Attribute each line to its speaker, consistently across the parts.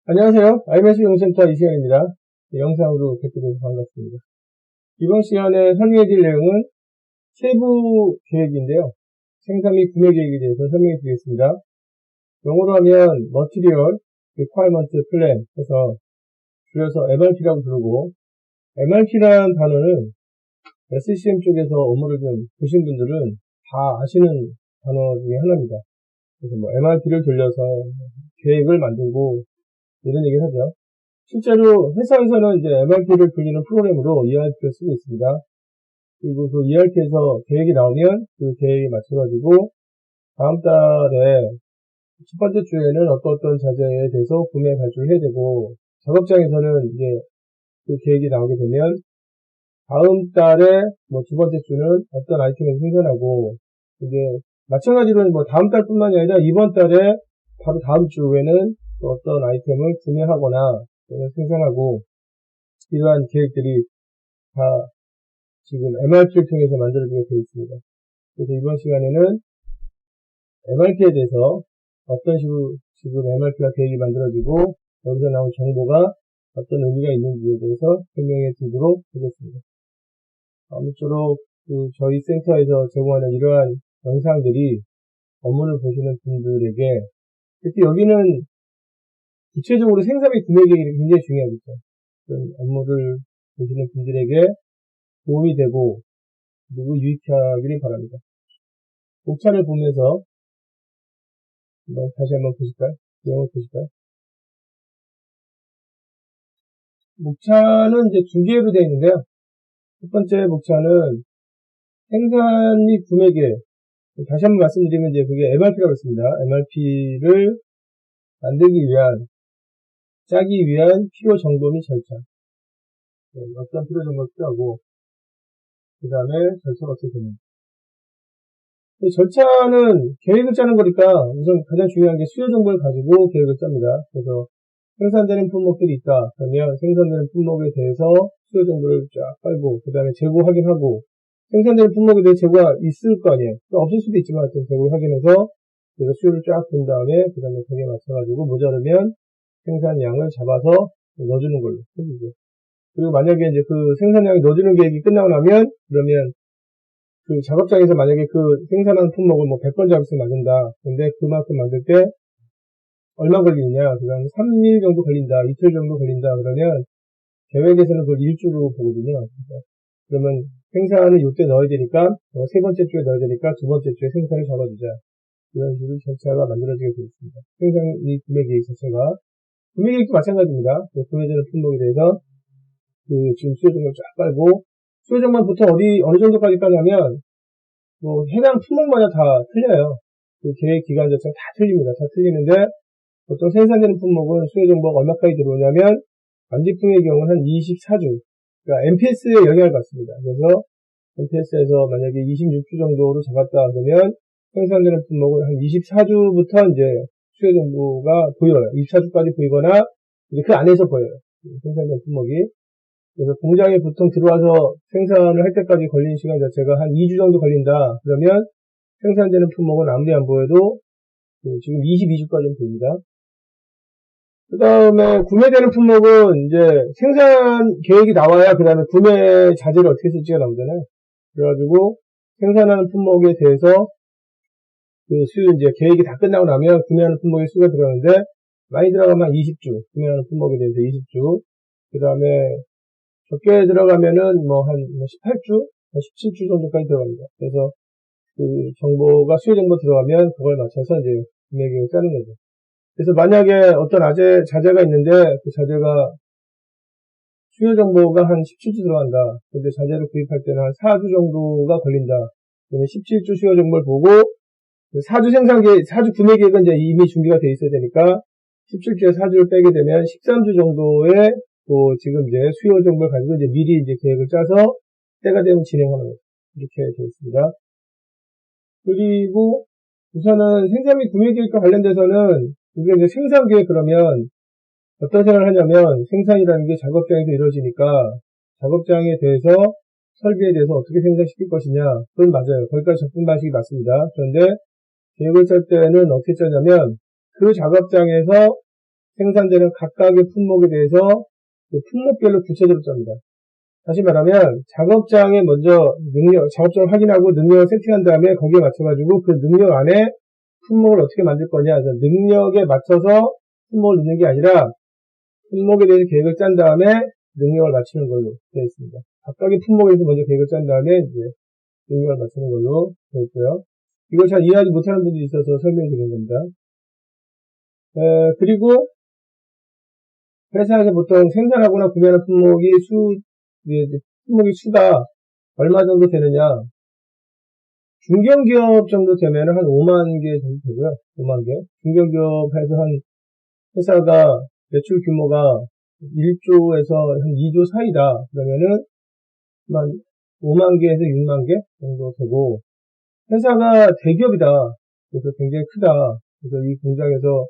Speaker 1: 안녕하세요. IMS 용센터 이시현입니다. 영상으로 뵙게 돼서 반갑습니다. 이번 시간에 설명해 드릴 내용은 세부 계획인데요. 생산 및 구매 계획에 대해서 설명해 드리겠습니다. 영어로 하면 Material Requirement Plan 해서 줄여서 MRP라고 부르고, MRP라는 단어는 SCM 쪽에서 업무를 좀 보신 분들은 다 아시는 단어 중에 하나입니다. 그래서 MRP를 돌려서 계획을 만들고 이런 얘기를 하죠. 실제로 회사에서는 이제 MRP를 돌리는 프로그램으로 ERP를 쓰고 있습니다. 그리고 그 ERP에서 계획이 나오면 그 계획에 맞춰가지고 다음 달에 첫 번째 주에는 어떤 자재에 대해서 구매 발주를 해야 되고, 작업장에서는 이제 그 계획이 나오게 되면 다음 달에 두 번째 주는 어떤 아이템을 생산하고, 이게 마찬가지로 다음 달뿐만이 아니라 이번 달에 바로 다음 주에는 또 어떤 아이템을 구매하거나 또는 생산하고, 이러한 계획들이 다 지금 MRP를 통해서 만들어지게 되어 있습니다. 그래서 이번 시간에는 MRP에 대해서 어떤 식으로 지금 MRP가 계획이 만들어지고 여기서 나온 정보가 어떤 의미가 있는지에 대해서 설명해 드리도록 하겠습니다. 아무쪼록 저희 센터에서 제공하는 이러한 영상들이 업무를 보시는 분들에게, 특히 여기는 구체적으로 생산 및 구매 계획이 굉장히 중요하겠죠. 그런 업무를 보시는 분들에게 도움이 되고 그리고 유익하기를 바랍니다. 목차를 보면서 다시 한번 보실까요? 내용을 보실까요? 목차는 이제 두 개로 되어 있는데요. 첫 번째 목차는 생산 및 구매 계획. 다시 한번 말씀드리면 이제 그게 MRP라고 했습니다. MRP를 만들기 위한, 짜기 위한 필요 정보 및 절차. 어떤 필요 정보가 필요하고, 그 다음에 절차가 어떻게 되는지. 절차는 계획을 짜는 거니까 우선 가장 중요한 게 수요 정보를 가지고 계획을 짭니다. 그래서 생산되는 품목들이 있다. 그러면 생산되는 품목에 대해서 수요 정보를 쫙 빨고, 그 다음에 재고 확인하고, 생산되는 품목에 대해 재고가 있을 거 아니에요. 없을 수도 있지만 재고 확인해서 그래서 수요를 쫙 본 다음에 그 다음에 거기에 맞춰가지고 모자르면 생산량을 잡아서 넣어주는 걸로 해주죠. 그리고 만약에 이제 그 생산량을 넣어주는 계획이 끝나고 나면, 그러면 그 작업장에서 만약에 그 생산한 품목을 100번 작업씩 만든다. 근데 그만큼 만들 때 얼마 걸리느냐? 그다음 3일 정도 걸린다. 이틀 정도 걸린다. 그러면 계획에서는 그걸 일주로 보거든요. 그러면 생산을 이때 넣어야 되니까 세 번째 주에 넣어야 되니까 두 번째 주에 생산을 잡아주자. 이런 식으로 절차가 만들어지게 되어 있습니다. 생산 이 구매 계획 자체가, 구매 계획도 마찬가지입니다. 구매되는 품목에 대해서 지금 수요정보를 쫙 깔고, 수요정보는 보통 어느 정도까지 까냐면 해당 품목마다 다 틀려요. 그 계획 기간 자체가 다 틀립니다. 다 틀리는데 보통 생산되는 품목은 수요정보가 얼마까지 들어오냐면 반제품의 경우는 한 24주, 그러니까 MPS에 영향을 받습니다. 그래서 MPS에서 만약에 26주 정도로 잡았다 그러면 생산되는 품목은 한 24주부터 이제 수요정보가 보여요. 24주까지 보이거나 이제 그 안에서 보여요. 생산된 품목이. 그래서 공장에 보통 들어와서 생산을 할 때까지 걸리는 시간 자체가 한 2주 정도 걸린다. 그러면 생산되는 품목은 아무리 안 보여도 지금 22주까지는 보입니다. 그 다음에 구매되는 품목은 이제 생산 계획이 나와야 그 다음에 구매 자재를 어떻게 쓸지가 나오잖아요. 그래가지고 생산하는 품목에 대해서 그 수요 이제 계획이 다 끝나고 나면 구매하는 품목의 수가 들어가는데, 많이 들어가면 20주, 구매하는 품목에 대해서 20주, 그 다음에 적게 들어가면은 한 18주, 17주 정도까지 들어갑니다. 그래서 그 정보가 수요 정보 들어가면 그걸 맞춰서 이제 구매 계획을 짜는 거죠. 그래서 만약에 어떤 자재가 있는데 그 자재가 수요 정보가 한 17주 들어간다. 근데 자재를 구입할 때는 한 4주 정도가 걸린다. 그러면 17주 수요 정보를 보고 4주 생산 계획, 4주 구매 계획은 이제 이미 준비가 돼 있어야 되니까 17주에 4주를 빼게 되면 13주 정도의 지금 이제 수요 정보를 가지고 이제 미리 이제 계획을 짜서 때가 되면 진행하는 거죠. 이렇게 되어 있습니다. 그리고 우선은 생산 및 구매 계획과 관련돼서는 이게 이제 생산 계획, 그러면 어떤 생각을 하냐면 생산이라는 게 작업장에서 이루어지니까 작업장에 대해서 설비에 대해서 어떻게 생산시킬 것이냐, 그건 맞아요. 거기까지 접근 방식이 맞습니다. 그런데 계획을 짤 때는 어떻게 짜냐면 그 작업장에서 생산되는 각각의 품목에 대해서 그 품목별로 구체적으로 짭니다. 다시 말하면 작업장에 먼저 작업장을 확인하고 능력을 세팅한 다음에 거기에 맞춰가지고 그 능력 안에 품목을 어떻게 만들 거냐. 능력에 맞춰서 품목을 넣는 게 아니라 품목에 대해서 계획을 짠 다음에 능력을 맞추는 걸로 되어 있습니다. 각각의 품목에 대해서 먼저 계획을 짠 다음에 이제 능력을 맞추는 걸로 되어 있고요. 이걸 잘 이해하지 못하는 분들이 있어서 설명드리는 겁니다. 그리고 회사에서 보통 생산하거나 구매하는 품목이 품목의 수가 얼마 정도 되느냐. 중견기업 정도 되면 한 5만 개 정도 되고요. 5만 개. 중견기업에서 한 회사가 매출 규모가 1조에서 한 2조 사이다. 그러면은 한 5만 개에서 6만 개 정도 되고, 회사가 대기업이다. 그래서 굉장히 크다. 그래서 이 공장에서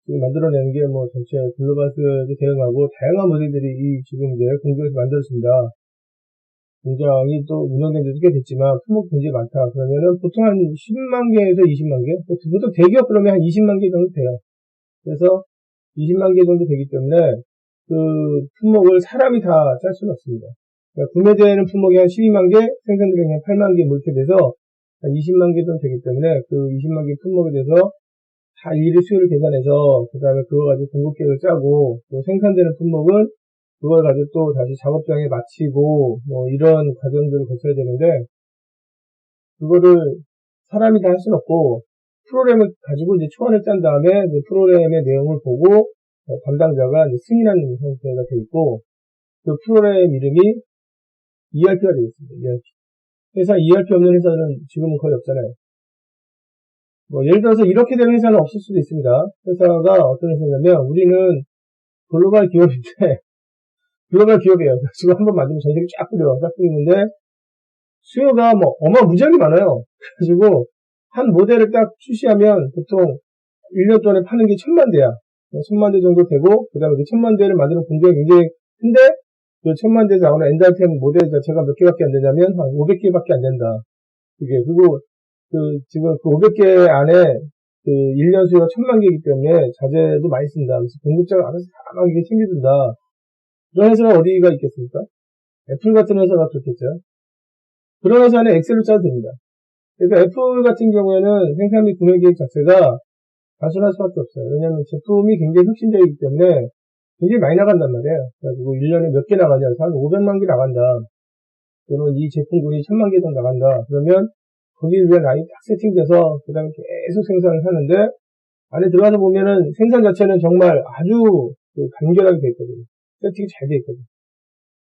Speaker 1: 지금 만들어내는 게 뭐 전체 글로벌 수요에도 대응하고 다양한 모델들이 이 지금 이제 공장에서 만들어집니다. 공장이 또 운영된 지도 꽤 됐지만 품목 굉장히 많다. 그러면은 보통 한 10만 개에서 20만 개? 보통 대기업 그러면 한 20만 개 정도 돼요. 그래서 20만 개 정도 되기 때문에 그 품목을 사람이 다 짤 수는 없습니다. 그러니까 구매되는 품목이 한 12만 개, 생산되는 한 8만 개 이렇게 돼서 한 20만 개 정도 되기 때문에 그 20만 개 품목에 대해서 다 일의 수요를 계산해서 그 다음에 그거 가지고 공급 계획을 짜고 또 생산되는 품목은 그걸 가지고 또 다시 작업장에 마치고 뭐 이런 과정들을 거쳐야 되는데 그거를 사람이 다 할 수는 없고 프로그램을 가지고 이제 초안을 짠 다음에 그 프로그램의 내용을 보고 담당자가 이제 승인하는 형태가 되어 있고 그 프로그램 이름이 ERP가 되어 있습니다. ERP. 회사 ERP 없는 회사는 지금은 거의 없잖아요. 뭐 예를 들어서 이렇게 되는 회사는 없을 수도 있습니다. 회사가 어떤 회사냐면 우리는 글로벌 기업인데 글로벌 기업이에요. 지금 한번 만들면 전 세계 쫙 뿌리는데 수요가 뭐 어마무지하게 많아요. 그래가지고 한 모델을 딱 출시하면 보통 1년 동안에 파는 게 1000만 대야. 1000만 대 정도 되고 그 다음에 그 1000만 대를 만드는 공장이 굉장히 큰데 그 1000만 대에서 나오는 엔더템 모델 자체가 몇 개밖에 안 되냐면 한 500개밖에 안 된다. 그리고 지금 그 500개 안에 그 1년 수요가 1000만 개이기 때문에 자재도 많이 씁니다. 그래서 공급자가 알아서 다 막 이게 챙겨준다. 그런 회사가 어디가 있겠습니까? 애플 같은 회사가 그렇겠죠. 그런 회사는 엑셀로 짜도 됩니다. 그러니까 애플 같은 경우에는 생산 및 구매 계획 자체가 단순할 수밖에 없어요. 왜냐하면 제품이 굉장히 혁신적이기 때문에 굉장히 많이 나간단 말이에요. 그래가지고 1년에 몇 개 나가냐. 한 500만 개 나간다. 또는 이 제품군이 1000만 개 정도 나간다. 그러면 거기를 위한 라인이 딱 세팅돼서 그 다음에 계속 생산을 하는데 안에 들어가서 보면은 생산 자체는 정말 아주 간결하게 돼 있거든요. 세팅이 잘 돼 있거든요.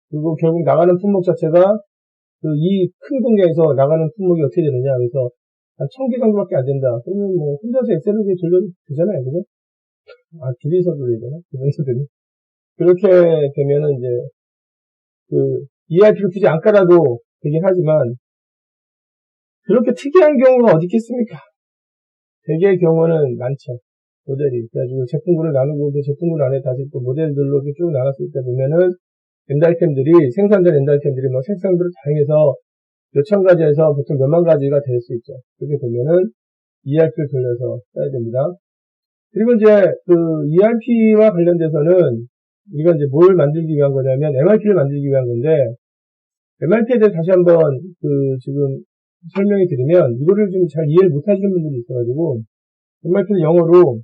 Speaker 1: 그리고 결국 나가는 품목 자체가 이 큰 공장에서 나가는 품목이 어떻게 되느냐. 그래서 한 1000개 정도밖에 안 된다. 그러면 뭐 혼자서 엑셀을 돌려도 되잖아요. 그죠? 둘이서 돌려야 되나? 둘이서 되나? 그렇게 되면은 이제 ERP를 굳이 안 깔아도 되긴 하지만 그렇게 특이한 경우가 어디 있겠습니까? 대개의 경우는 많죠. 모델이. 그래가지고 제품군을 나누고 그 제품군 안에 다시 또 모델들로 쭉 나눴을 때 보면은 엔더아이템들이 생산된 엔더아이템들이 뭐 색상들을 다양해서 몇천 가지에서 보통 몇만 가지가 될 수 있죠. 그렇게 되면은 ERP를 돌려서 써야 됩니다. 그리고 이제 ERP와 관련돼서는 우리가 이제 뭘 만들기 위한 거냐면 MRP를 만들기 위한 건데 MRP에 대해 다시 한번 지금 설명해 드리면 이거를 좀 잘 이해를 못 하시는 분들이 있어가지고 MRP는 영어로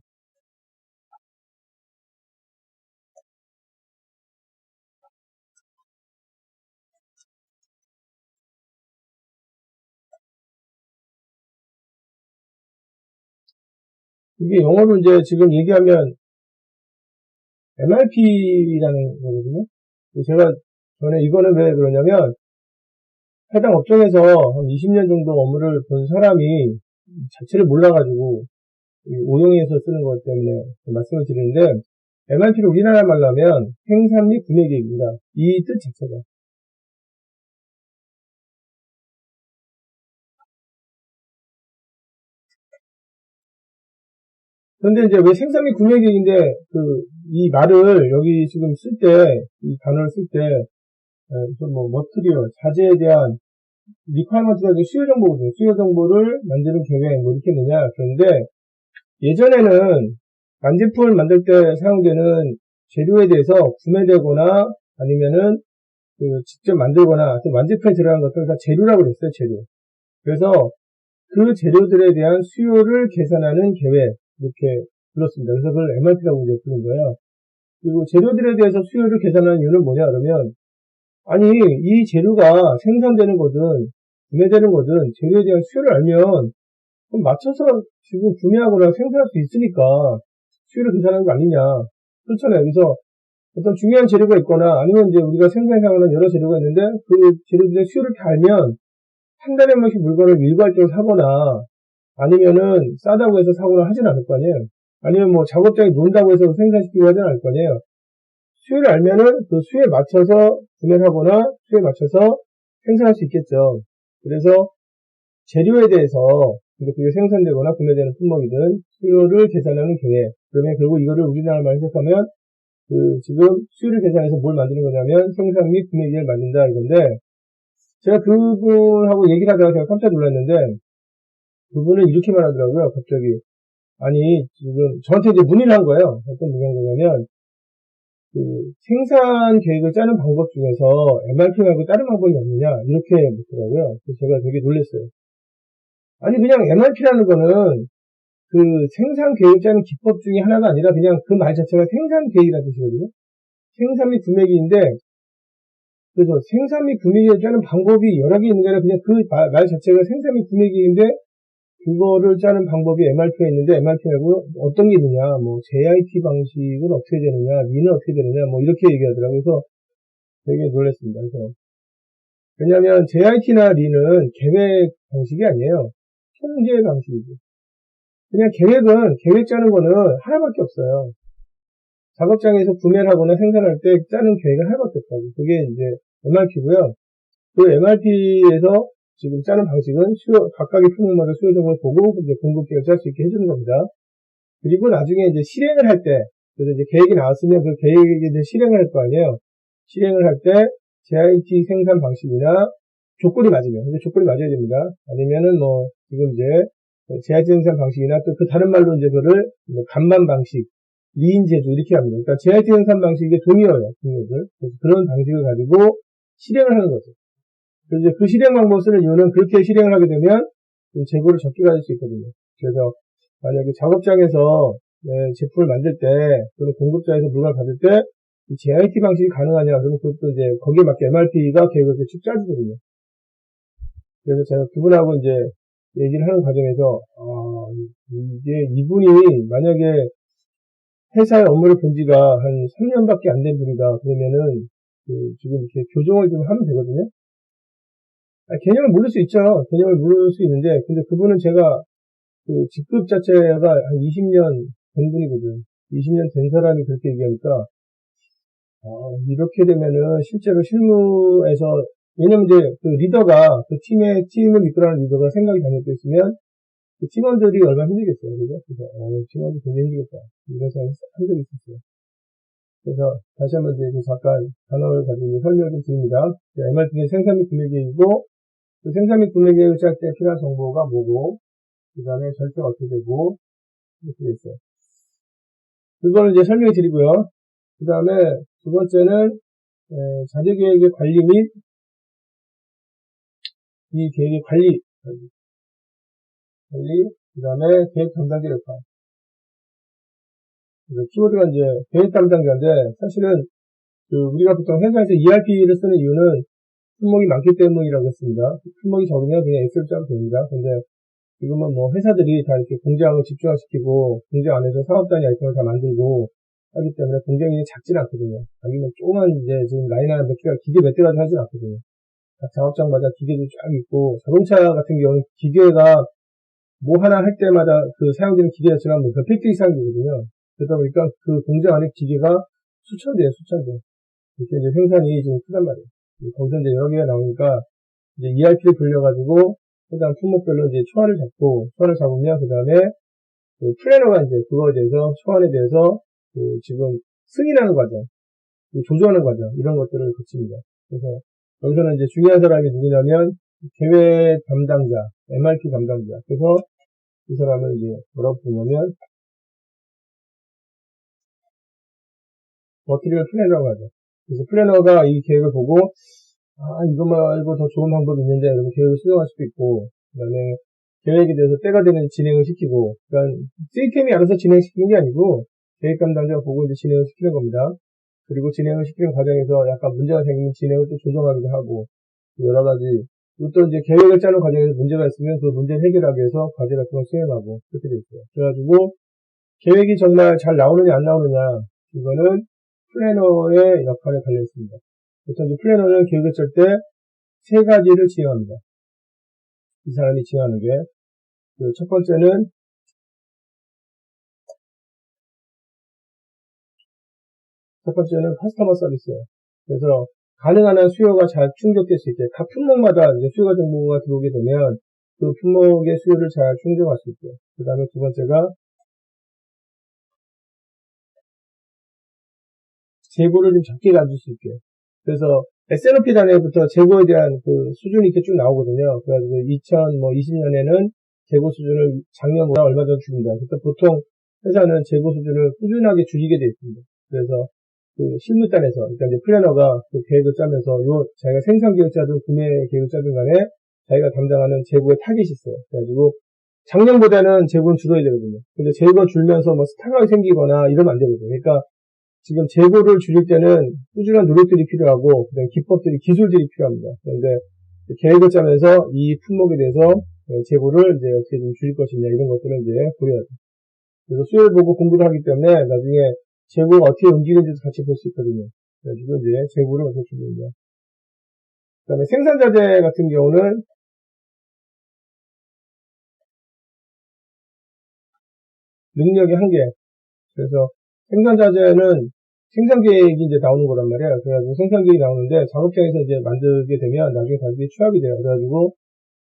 Speaker 1: 이게 영어로 이제 지금 얘기하면 MRP라는 거거든요. 제가 전에 이거는 왜 그러냐면 해당 업종에서 한 20년 정도 업무를 본 사람이 자체를 몰라가지고 오용해서 쓰는 것 때문에 말씀을 드리는데 MRP를 우리나라 말로 하면 생산 및 구매 계획입니다. 이 뜻 자체가. 그런데 이제 왜 생산 및 구매 계획인데 이 말을 여기 지금 쓸 때, 이 단어를 쓸 때, 뭐 머티리얼, 자재에 대한 리퀘어먼트가 수요 정보거든요. 수요 정보를 만드는 계획 뭐 이렇게 했느냐. 그런데 예전에는 완제품을 만들 때 사용되는 재료에 대해서 구매되거나 아니면은 직접 만들거나 완제품에 들어간 것들 다 재료라고 그랬어요, 재료. 그래서 그 재료들에 대한 수요를 계산하는 계획, 이렇게 불렀습니다. 그래서 그걸 MRP라고 이제 부른 거예요. 그리고 재료들에 대해서 수요를 계산하는 이유는 뭐냐, 그러면, 아니, 이 재료가 생산되는 거든, 구매되는 거든, 재료에 대한 수요를 알면, 그럼 맞춰서 지금 구매하거나 생산할 수 있으니까, 수요를 계산하는 거 아니냐. 그렇잖아요. 그래서 어떤 중요한 재료가 있거나, 아니면 이제 우리가 생산하는 여러 재료가 있는데, 그 재료들의 수요를 다 알면, 한 달에 한 번씩 물건을 일괄적으로 사거나, 아니면은 싸다고 해서 사거나 하진 않을 거 아니에요. 아니면 뭐 작업장에 놓는다고 해서 생산시키고 하진 않을 거 아니에요. 수요를 알면은 그 수요에 맞춰서 구매를 하거나 수요에 맞춰서 생산할 수 있겠죠. 그래서 재료에 대해서 그게 생산되거나 구매되는 품목이든 수요를 계산하는 계획. 그러면 결국 이거를 우리나라 말로 해석하면 지금 수요를 계산해서 뭘 만드는 거냐면 생산 및 구매 계획을 만든다 이건데 제가 그분하고 얘기를 하다가 제가 깜짝 놀랐는데 그분은 이렇게 말하더라고요. 갑자기 아니 지금 저한테 이제 문의를 한 거예요. 어떤 문의한 거냐면 생산 계획을 짜는 방법 중에서 MRP 말고 다른 방법이 없느냐 이렇게 묻더라고요. 그래서 제가 되게 놀랐어요. 아니 그냥 MRP라는 거는 생산 계획 짜는 기법 중에 하나가 아니라 그냥 그 말 자체가 생산 계획이라는 뜻이거든요. 생산 및 구매 계획인데 그래서 생산 및 구매 계획을 짜는 방법이 여러 개 있는 게 아니라 그냥 그 말 자체가 생산 및 구매 계획인데 그거를 짜는 방법이 MRP가 있는데 MRP하고 어떤 게 있느냐, 뭐 JIT 방식은 어떻게 되느냐, 리는 어떻게 되느냐, 뭐 이렇게 얘기하더라고요. 그래서 되게 놀랐습니다. 그래서 왜냐하면 JIT나 리는 계획 방식이 아니에요. 통제 방식이죠. 그냥 계획 짜는 거는 하나밖에 없어요. 작업장에서 구매를 하거나 생산할 때 짜는 계획은 하나밖에 없다고. 그게 이제 MRP고요. 그 MRP에서 지금 짜는 방식은 각각의 품목마다 수요 정보를 보고 이제 공급 계획을 짤 수 있게 해주는 겁니다. 그리고 나중에 이제 실행을 할 때, 그래서 이제 계획이 나왔으면 그 계획에 이제 실행을 할 거 아니에요. 실행을 할 때 JIT 생산 방식이나 조건이 맞으면, 근데 조건이 맞아야 됩니다. 아니면은 뭐 지금 이제 JIT 생산 방식이나 또 그 다른 말로 이제 그거를 뭐 간만 방식, 리인 제조 이렇게 합니다. 그러니까 JIT 생산 방식이 동의어예요, 동의어들. 그래서 그런 방식을 가지고 실행을 하는 거죠. 그래서 그 실행 방법 쓰는 이유는 그렇게 실행을 하게 되면 재고를 적게 가질 수 있거든요. 그래서 만약에 작업장에서 제품을 만들 때 또는 공급자에서 물건을 받을 때 이 JIT 방식이 가능하냐 그러면 그것도 이제 거기에 맞게 MRP가 계획을 쭉 짜주거든요. 그래서 제가 그분하고 이제 얘기를 하는 과정에서 이게 이분이 만약에 회사의 업무를 본 지가 한 3년밖에 안 된 분이다 그러면은 지금 이렇게 교정을 좀 하면 되거든요. 개념을 모를 수 있죠. 개념을 모를 수 있는데, 근데 그분은 제가, 직급 자체가 한 20년 된 분이거든. 20년 된 사람이 그렇게 얘기하니까, 이렇게 되면은 실제로 실무에서, 왜냐면 이제 리더가, 팀을 이끌어가는 리더가 생각이 잘못되어 있으면, 팀원들이 얼마나 힘들겠어요. 그죠? 그래서, 팀원들이 굉장히 힘들겠다. 이런 생각을 한 적이 있었어요. 그래서 다시 한번 이제 잠깐 단어를 가지고 설명을 좀 드립니다. MRP는 생산 및 구매 계획이고, 그 생산 및 구매 계획을 짤 때 필요한 정보가 뭐고, 그 다음에 절차가 어떻게 되고, 이렇게 돼 있어요. 그거를 이제 설명해 드리고요. 그 다음에 두 번째는, 자재 계획의 관리 및, 이 계획의 관리, 그 다음에 계획 담당자 역할. 키워드가 이제 계획 담당자인데, 사실은, 우리가 보통 회사에서 ERP를 쓰는 이유는 품목이 많기 때문이라고 했습니다. 품목이 적으면 그냥 엑셀 짜도 됩니다. 근데 지금은 뭐 회사들이 다 이렇게 공장을 집중화시키고 공장 안에서 사업 단위 아이템을 다 만들고 하기 때문에 공장이 작진 않거든요. 아니면 조그만 이제 지금 라인 하나 몇 개가 기계 몇 대가 하진 않거든요. 각 작업장마다 기계도 쫙 있고 자동차 같은 경우는 기계가 뭐 하나 할 때마다 사용되는 기계 자체가 뭐 몇백 대 이상 되거든요. 그러다 보니까 그 공장 안에 기계가 수천 대예요, 수천 대. 이렇게 이제 생산이 좀 크단 말이에요. 거기서 이제 여러 개가 나오니까 이제 ERP를 돌려가지고 해당 품목별로 이제 초안을 잡으면 그 다음에 플래너가 이제 그거에 대해서 초안에 대해서 지금 승인하는 과정, 조정하는 과정 이런 것들을 거칩니다. 그래서 여기서는 이제 중요한 사람이 누구냐면 계획 담당자, MRP 담당자. 그래서 이 사람을 이제 뭐라고 부르냐면 머티리얼 플래너라고 하죠. 그래서 플래너가 이 계획을 보고, 이거 말고 더 좋은 방법이 있는데, 그러면 계획을 수정할 수도 있고, 그 다음에 계획에 대해서 때가 되면 진행을 시키고, 그러니까 CKM이 알아서 진행시키는 게 아니고, 계획 담당자가 보고 이제 진행을 시키는 겁니다. 그리고 진행을 시키는 과정에서 약간 문제가 생기면 진행을 또 조정하기도 하고, 여러 가지, 또 이제 계획을 짜는 과정에서 문제가 있으면 그 문제를 해결하기 위해서 과제 같은 걸 수행하고, 그렇게 돼 있어요. 그래가지고, 계획이 정말 잘 나오느냐, 안 나오느냐, 이거는 플래너의 역할에 달려 있습니다. 보통 이제 플래너는 계획을 짤 때 세 가지를 지향합니다. 이 사람이 지향하는 게, 첫 번째는 커스터머 서비스예요. 그래서 가능한 한 수요가 잘 충족될 수 있게 각 품목마다 이제 수요가 정보가 들어오게 되면 그 품목의 수요를 잘 충족할 수 있게. 그 다음에 두 번째가 재고를 좀 적게 가질 수 있게. 그래서 S&OP 단위부터 재고에 대한 그 수준이 이렇게 쭉 나오거든요. 그래가지고 2020년에는 재고 수준을 작년보다 얼마 더 줄인다. 그래서 보통 회사는 재고 수준을 꾸준하게 줄이게 되어 있습니다. 그래서 그 실무단에서, 그러니까 이제 플래너가 그 계획을 짜면서 자기가 생산 계획 짜든 구매 계획을 짜든 간에 자기가 담당하는 재고의 타깃이 있어요. 그래가지고 작년보다는 재고는 줄어야 되거든요. 근데 재고가 줄면서 뭐 스타가 생기거나 이러면 안 되거든요. 그러니까 지금 재고를 줄일 때는 꾸준한 노력들이 필요하고, 그다음에 기법들이, 기술들이 필요합니다. 그런데 계획을 짜면서 이 품목에 대해서 재고를 이제 어떻게 좀 줄일 것이냐, 이런 것들을 이제 고려해야 돼요. 그래서 수요를 보고 공부를 하기 때문에 나중에 재고가 어떻게 움직이는지도 같이 볼 수 있거든요. 그래가지고 이제 재고를 어떻게 줄이느냐. 그 다음에 생산자재 같은 경우는 능력의 한계. 그래서 생산자재는 생산 계획이 이제 나오는 거란 말이에요. 그래가지고 생산 계획이 나오는데 작업장에서 이제 만들게 되면 나중에 다시 취합이 돼요. 그래가지고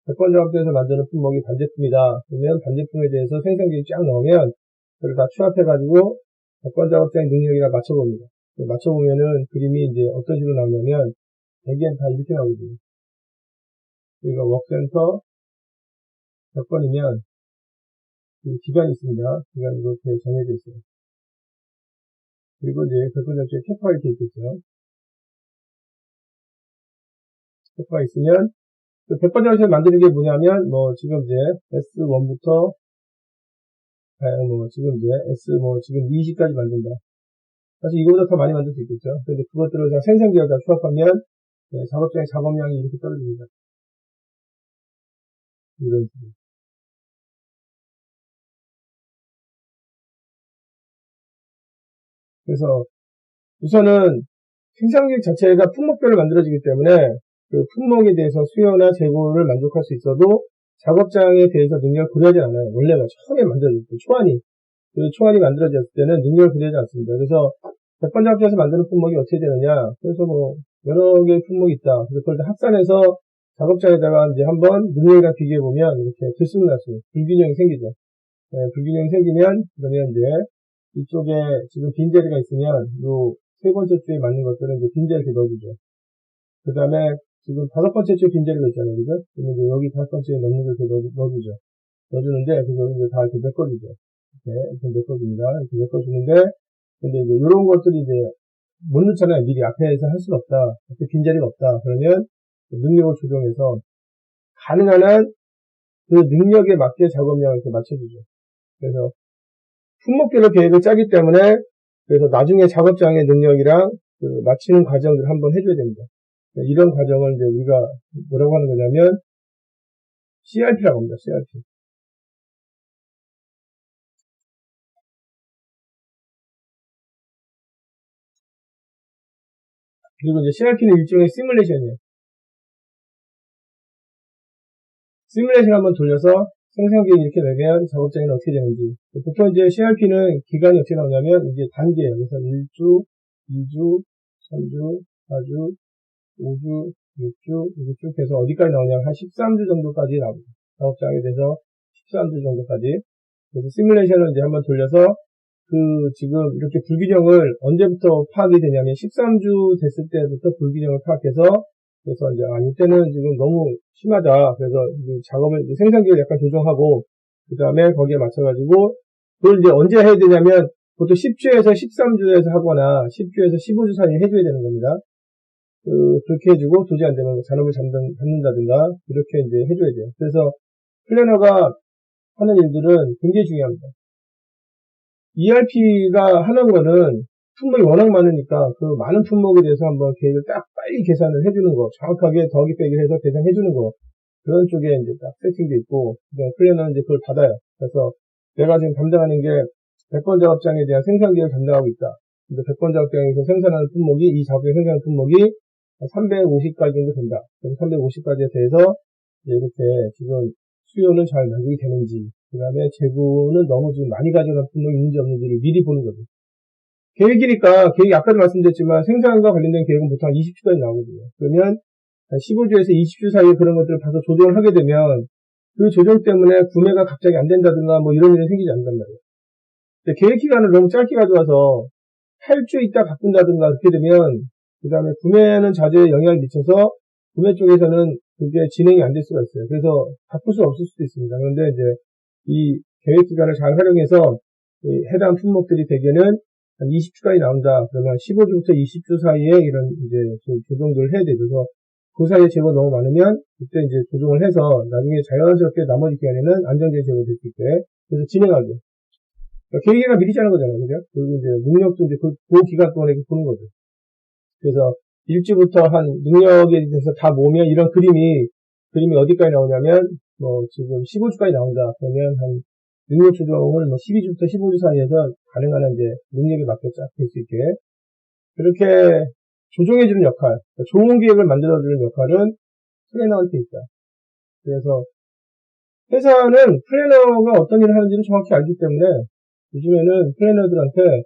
Speaker 1: 100번 작업장에서 만드는 품목이 반제품이다. 그러면 반제품에 대해서 생산 계획이 쫙 나오면 그걸 다 취합해가지고 100번 작업장의 능력이랑 맞춰봅니다. 맞춰보면은 그림이 이제 어떤 식으로 나오냐면 대개는 다 이렇게 나오거든요. 여기가 워크센터 100번이면 기간이 있습니다. 기간이 이렇게 정해져 있어요. 그리고 이제 100번 전체에 캐파가 이렇게 있겠죠. 캐파가 있으면 그 100번 작업에서 만드는 게 뭐냐면 지금 이제 S1부터 지금 이제 지금 20까지 만든다. 사실 이거보다 더 많이 만들 수 있겠죠. 근데 그것들을 그냥 생산기에다 추합하면 작업장의 작업량이 이렇게 떨어집니다. 이런 식으로. 그래서 우선은 생산기획 자체가 품목별로 만들어지기 때문에 그 품목에 대해서 수요나 재고를 만족할 수 있어도 작업장에 대해서 능력을 고려하지 않아요. 원래가 처음에 만들어질 때 초안이 만들어졌을 때는 능력을 고려하지 않습니다. 그래서 100번 작업장에서 만드는 품목이 어떻게 되느냐. 그래서 여러 개의 품목이 있다. 그래서 그걸 합산해서 작업장에다가 이제 한번 능력이랑 비교해보면 이렇게 들쑥날쑥 불균형이 생기죠. 불균형이 생기면 그러면 이제 이쪽에 지금 빈자리가 있으면 요 세 번째 주에 맞는 것들은 이제 빈자리를 넣어주죠. 그 다음에 지금 5번째 주에 빈자리가 있잖아요. 그죠? 그러면 이제 여기 5번째에 넣는 걸 이렇게 넣어주죠. 넣어주는데, 그래서 이제 다 이렇게 메꿔주죠. 이렇게 메꿔줍니다. 이렇게 메꿔주는데, 근데 이제 이런 것들이 이제 못 넣잖아요. 미리 앞에서 할 수는 없다. 앞에 빈자리가 없다. 그러면 능력을 조정해서 가능한 한 그 능력에 맞게 작업량을 이렇게 맞춰주죠. 그래서 품목별로 계획을 짜기 때문에 그래서 나중에 작업장의 능력이랑 그 맞추는 과정을 한번 해줘야 됩니다. 이런 과정을 이제 우리가 뭐라고 하는 거냐면 CRP라고 합니다. CRP. 그리고 이제 CRP는 일종의 시뮬레이션이에요. 시뮬레이션 한번 돌려서 생산계획 이렇게 내면 작업장에는 어떻게 되는지. 보통 이제 CRP는 기간이 어떻게 나오냐면 이제 단계예요. 그래서 1주, 2주, 3주, 4주, 5주, 6주, 이렇게 쭉 해서 어디까지 나오냐면 한 13주 정도까지 나옵니다. 작업장에 대해서 13주 정도까지. 그래서 시뮬레이션을 이제 한번 돌려서 지금 이렇게 불균형을 언제부터 파악이 되냐면 13주 됐을 때부터 불균형을 파악해서 그래서 이제 이때는 지금 너무 심하다. 그래서 작업을 생산기를 약간 조정하고 그 다음에 거기에 맞춰가지고 그걸 이제 언제 해야 되냐면 보통 10주에서 13주에서 하거나 10주에서 15주 사이에 해줘야 되는 겁니다. 그렇게 해주고 도저히 안 되면 잔업을 잡는다든가 이렇게 이제 해줘야 돼요. 그래서 플래너가 하는 일들은 굉장히 중요합니다. ERP가 하는 거는 품목이 워낙 많으니까 그 많은 품목에 대해서 한번 계획을 딱 빨리 계산을 해주는 거, 정확하게 더하기 빼기를 해서 계산해주는 거, 그런 쪽에 이제 딱 세팅돼 있고, 플래너는 이제 그걸 받아요. 그래서 내가 지금 담당하는 게 100번 작업장에 대한 생산 계획을 담당하고 있다. 근데 100번 작업장에서 생산하는 품목이, 이 작업에 생산하는 품목이 350가지 정도 된다. 그래서 350가지에 대해서 이렇게 지금 수요는 잘 만족이 되는지, 그 다음에 재고는 너무 좀 많이 가져간 품목이 있는지 없는지를 미리 보는 거죠. 계획이니까, 계획이 아까도 말씀드렸지만 생산과 관련된 계획은 보통 한 20주까지 나오거든요. 그러면 15주에서 20주 사이에 그런 것들을 봐서 조정을 하게 되면 그 조정 때문에 구매가 갑자기 안 된다든가 뭐 이런 일이 생기지 않는단 말이에요. 계획 기간을 너무 짧게 가져와서 8주 있다 바꾼다든가 그렇게 되면 그 다음에 구매는 자재에 영향을 미쳐서 구매 쪽에서는 그게 진행이 안 될 수가 있어요. 그래서 바꿀 수 없을 수도 있습니다. 그런데 이제 이 계획 기간을 잘 활용해서 해당 품목들이 대개는 한 20주까지 나온다. 그러면 15주부터 20주 사이에 이런 이제 조정들을 해야 돼요. 그래서 그 사이에 재고가 너무 많으면 그때 이제 조정을 해서 나중에 자연스럽게 나머지 기간에는 안정된 재고가 될 수 있게 그래서 진행하죠. 그러니까 계획이나 미리 짜는 거잖아요. 그죠? 그리고 이제 능력도 이제 그 기간 동안에 보는 거죠. 그래서 1주부터 한 능력에 대해서 다 모으면 이런 그림이 어디까지 나오냐면 뭐 지금 15주까지 나온다. 그러면 한 능력 조정을 뭐 12주부터 15주 사이에서 가능한 이제 능력에 맞게 쫙 될 수 있게 그렇게 조정해주는 역할, 좋은 계획을 만들어주는 역할은 플래너한테 있다. 그래서 회사는 플래너가 어떤 일을 하는지를 정확히 알기 때문에 요즘에는 플래너들한테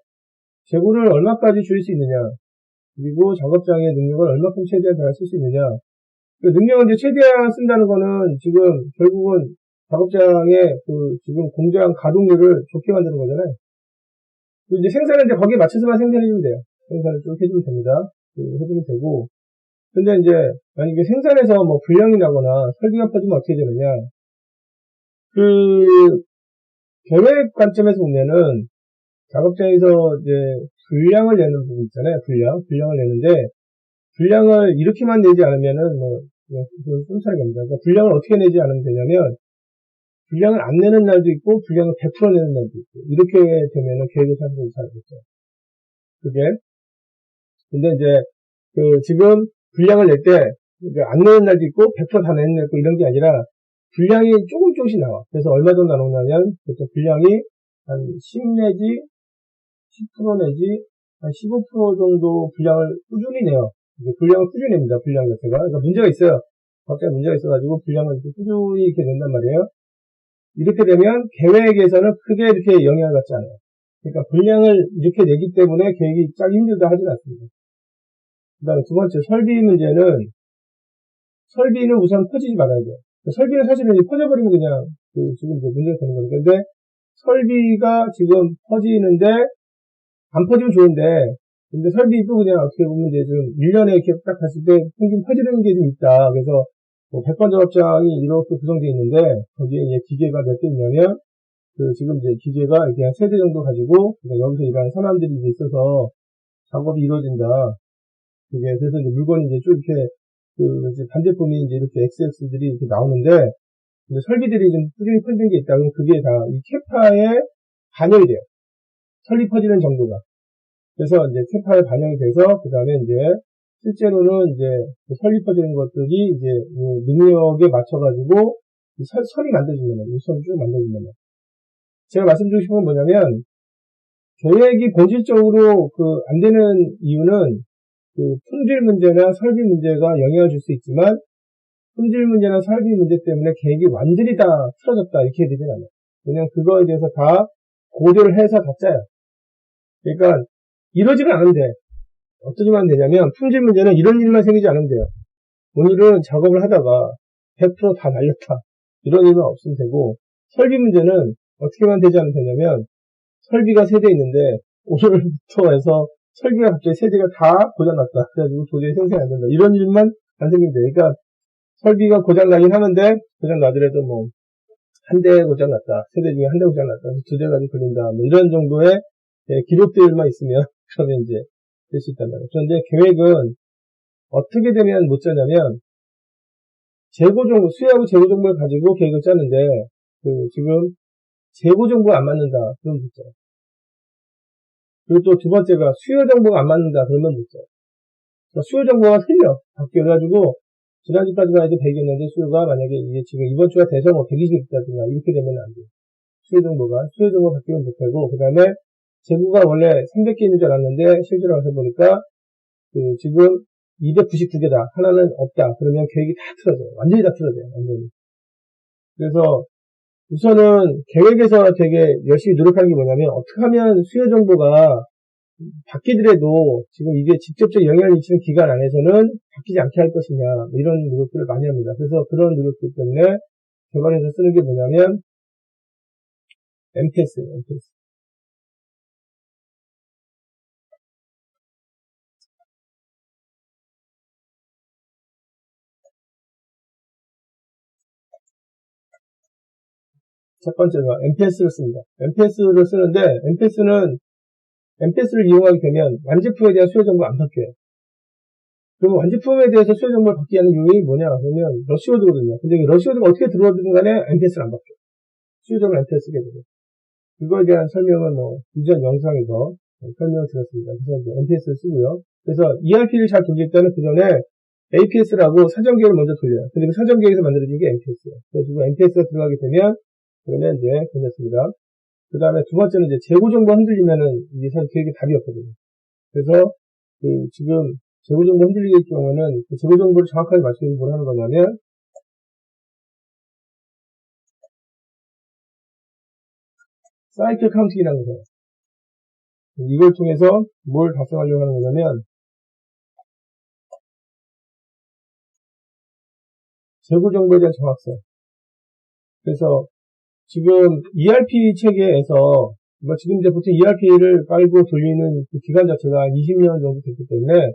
Speaker 1: 재고를 얼마까지 줄일 수 있느냐, 그리고 작업장의 능력을 얼마큼 최대한 잘 쓸 수 있느냐. 그 능력을 이제 최대한 쓴다는 거는 지금 결국은 작업장의 지금 공장 가동률을 좋게 만드는 거잖아요. 이제 생산을 이제 거기에 맞춰서만 생산해주면 돼요. 생산을 쭉 해주면 됩니다. 해주면 되고. 근데 이제 만약에 생산에서 뭐 불량이 나거나 설비가 퍼지면 어떻게 되느냐. 계획 관점에서 보면은 작업장에서 이제 분량을 내는 부분 있잖아요. 분량을 내는데 분량을 이렇게만 내지 않으면은 좀 차이가 납니다. 그러니까 분량을 어떻게 내지 않으면 되냐면 분량을 안 내는 날도 있고 분량을 100% 내는 날도 있고 이렇게 되면은 계획을 사실은 잘하겠죠. 그게 근데 이제 지금 분량을 낼 때 안 내는 날도 있고 100%다 내는 날도 있고 이런 게 아니라 분량이 조금씩 나와. 그래서 얼마 정도 나오냐면 보통 분량이 한 10 내지 10% 내지 한 15% 정도 분량을 꾸준히 내요. 분량을 꾸준히 냅니다. 분량 자체가. 그러니까 문제가 있어요. 갑자기 문제가 있어가지고 분량을 이렇게 꾸준히 이렇게 낸단 말이에요. 이렇게 되면 계획에서는 크게 이렇게 영향을 받지 않아요. 그러니까 분량을 이렇게 내기 때문에 계획이 짜기 힘들다 하진 않습니다. 그 다음에 두 번째, 설비는 우선 퍼지지 말아야 돼요. 설비는 사실은 퍼져버리면 그냥, 지금 이제 문제가 되는 거니까. 근데 설비가 지금 퍼지는데, 안 퍼지면 좋은데, 근데 설비도 그냥 어떻게 보면 이제 좀 1년에 이렇게 딱 봤을 때 평균 퍼지는 게 좀 있다. 그래서, 100번 작업장이 이렇게 구성되어 있는데, 거기에 이제 기계가 몇 대 있냐면, 지금 이제 기계가 이렇게 한 3대 정도 가지고, 여기서 일하는 사람들이 이제 있어서 작업이 이루어진다. 그래서 이제 물건이 이제 쭉 이렇게, 이제 반제품이 이제 이렇게 XX들이 이렇게 나오는데, 근데 설비들이 좀 꾸준히 퍼지는 게 있다. 그럼 그게 다 이 캐파에 반영이 돼요. 설비 퍼지는 정도가. 그래서 이제 캐파에 반영이 돼서, 그 다음에 이제, 실제로는 이제, 설비 퍼지는 것들이 이제, 능력에 맞춰가지고, 설이 만들어진다면, 이 설이 쭉 만들어진다면. 제가 말씀드리고 싶은 건 뭐냐면, 계획이 본질적으로 안 되는 이유는, 품질 문제나 설비 문제가 영향을 줄 수 있지만, 품질 문제나 설비 문제 때문에 계획이 완전히 다 틀어졌다, 이렇게 되진 않아요. 그냥 그거에 대해서 다 고려를 해서 다 짜요. 그러니까, 이러지는 않은데, 어떻게 하면 되냐면, 품질 문제는 이런 일만 생기지 않으면 돼요. 오늘은 작업을 하다가 100% 다 날렸다. 이런 일은 없으면 되고, 설비 문제는 어떻게 하면 되지 않으면 되냐면, 설비가 3대 있는데, 오늘부터 해서 설비가 갑자기 3대가 다 고장났다. 그래가지고 도저히 생산이 안 된다. 이런 일만 안 생기면 돼. 그러니까, 설비가 고장나긴 하는데, 고장나더라도 한 대 고장났다. 3대 중에 한 대 고장났다. 2대 가지고 걸린다. 뭐 이런 정도의 기록들만 있으면 그러면 이제 될 수 있단 말이에요. 그런데 계획은 어떻게 되면 못 짜냐면 재고 정보, 수요하고 재고 정보를 가지고 계획을 짜는데 지금 재고 정보가 안 맞는다. 그러면 못 짜요. 그리고 또 두 번째가 수요 정보가 안 맞는다. 그러면 못 짜요. 수요 정보가 틀려. 바뀌어. 그래가지고 지난주까지만 해도 100이었는데 수요가 만약에 이게 지금 이번 주가 돼서 뭐 120이 있다든가 이렇게 되면 안 돼요. 수요 정보가 바뀌면 못되고, 그 다음에 재고가 원래 300개 있는 줄 알았는데 실제로 와서 보니까 지금 299개다. 하나는 없다. 그러면 계획이 다 틀어져요. 완전히 다 틀어져요. 완전히. 그래서 우선은 계획에서 되게 열심히 노력하는 게 뭐냐면 어떻게 하면 수요 정보가 바뀌더라도 지금 이게 직접적 영향을 미치는 기간 안에서는 바뀌지 않게 할 것이냐, 뭐 이런 노력들을 많이 합니다. 그래서 그런 노력들 때문에 개발에서 쓰는 게 뭐냐면 MPS예요. MPS. 첫 번째가 MPS를 씁니다. MPS를 쓰는데 MPS를 이용하게 되면 완제품에 대한 수요 정보가 안 바뀌어요. 그럼 완제품에 대해서 수요 정보를 받게 하는 요인이 뭐냐 그러면 러시워드거든요. 근데 러시워드가 어떻게 들어오든 간에 MPS를 안 바뀌어요. 수요 정보를 MPS 쓰게 되죠. 그거에 대한 설명은 뭐 이전 영상에서 설명을 드렸습니다. 그래서 이제 MPS를 쓰고요. 그래서 ERP를 잘 돌릴 때는 그 전에 APS라고 사전계획을 먼저 돌려요. 근데 그 사전계획에서 만들어진 게 MPS예요. 그래서 MPS가 들어가게 되면 그러면 이제 괜찮습니다. 그 다음에 두 번째는 이제 재고 정보 흔들리면은 이게 사실 계획에 답이 없거든요. 그래서 지금 재고 정보 흔들리게 될 경우는 그 재고 정보를 정확하게 맞추기 위해서 뭘 하는 거냐면 사이클 카운팅이라는 거예요. 이걸 통해서 뭘 달성하려고 하는 거냐면 재고 정보에 대한 정확성. 그래서 지금 ERP 체계에서 뭐 지금 이제 보통 ERP를 깔고 돌리는 그 기간 자체가 20년 정도 됐기 때문에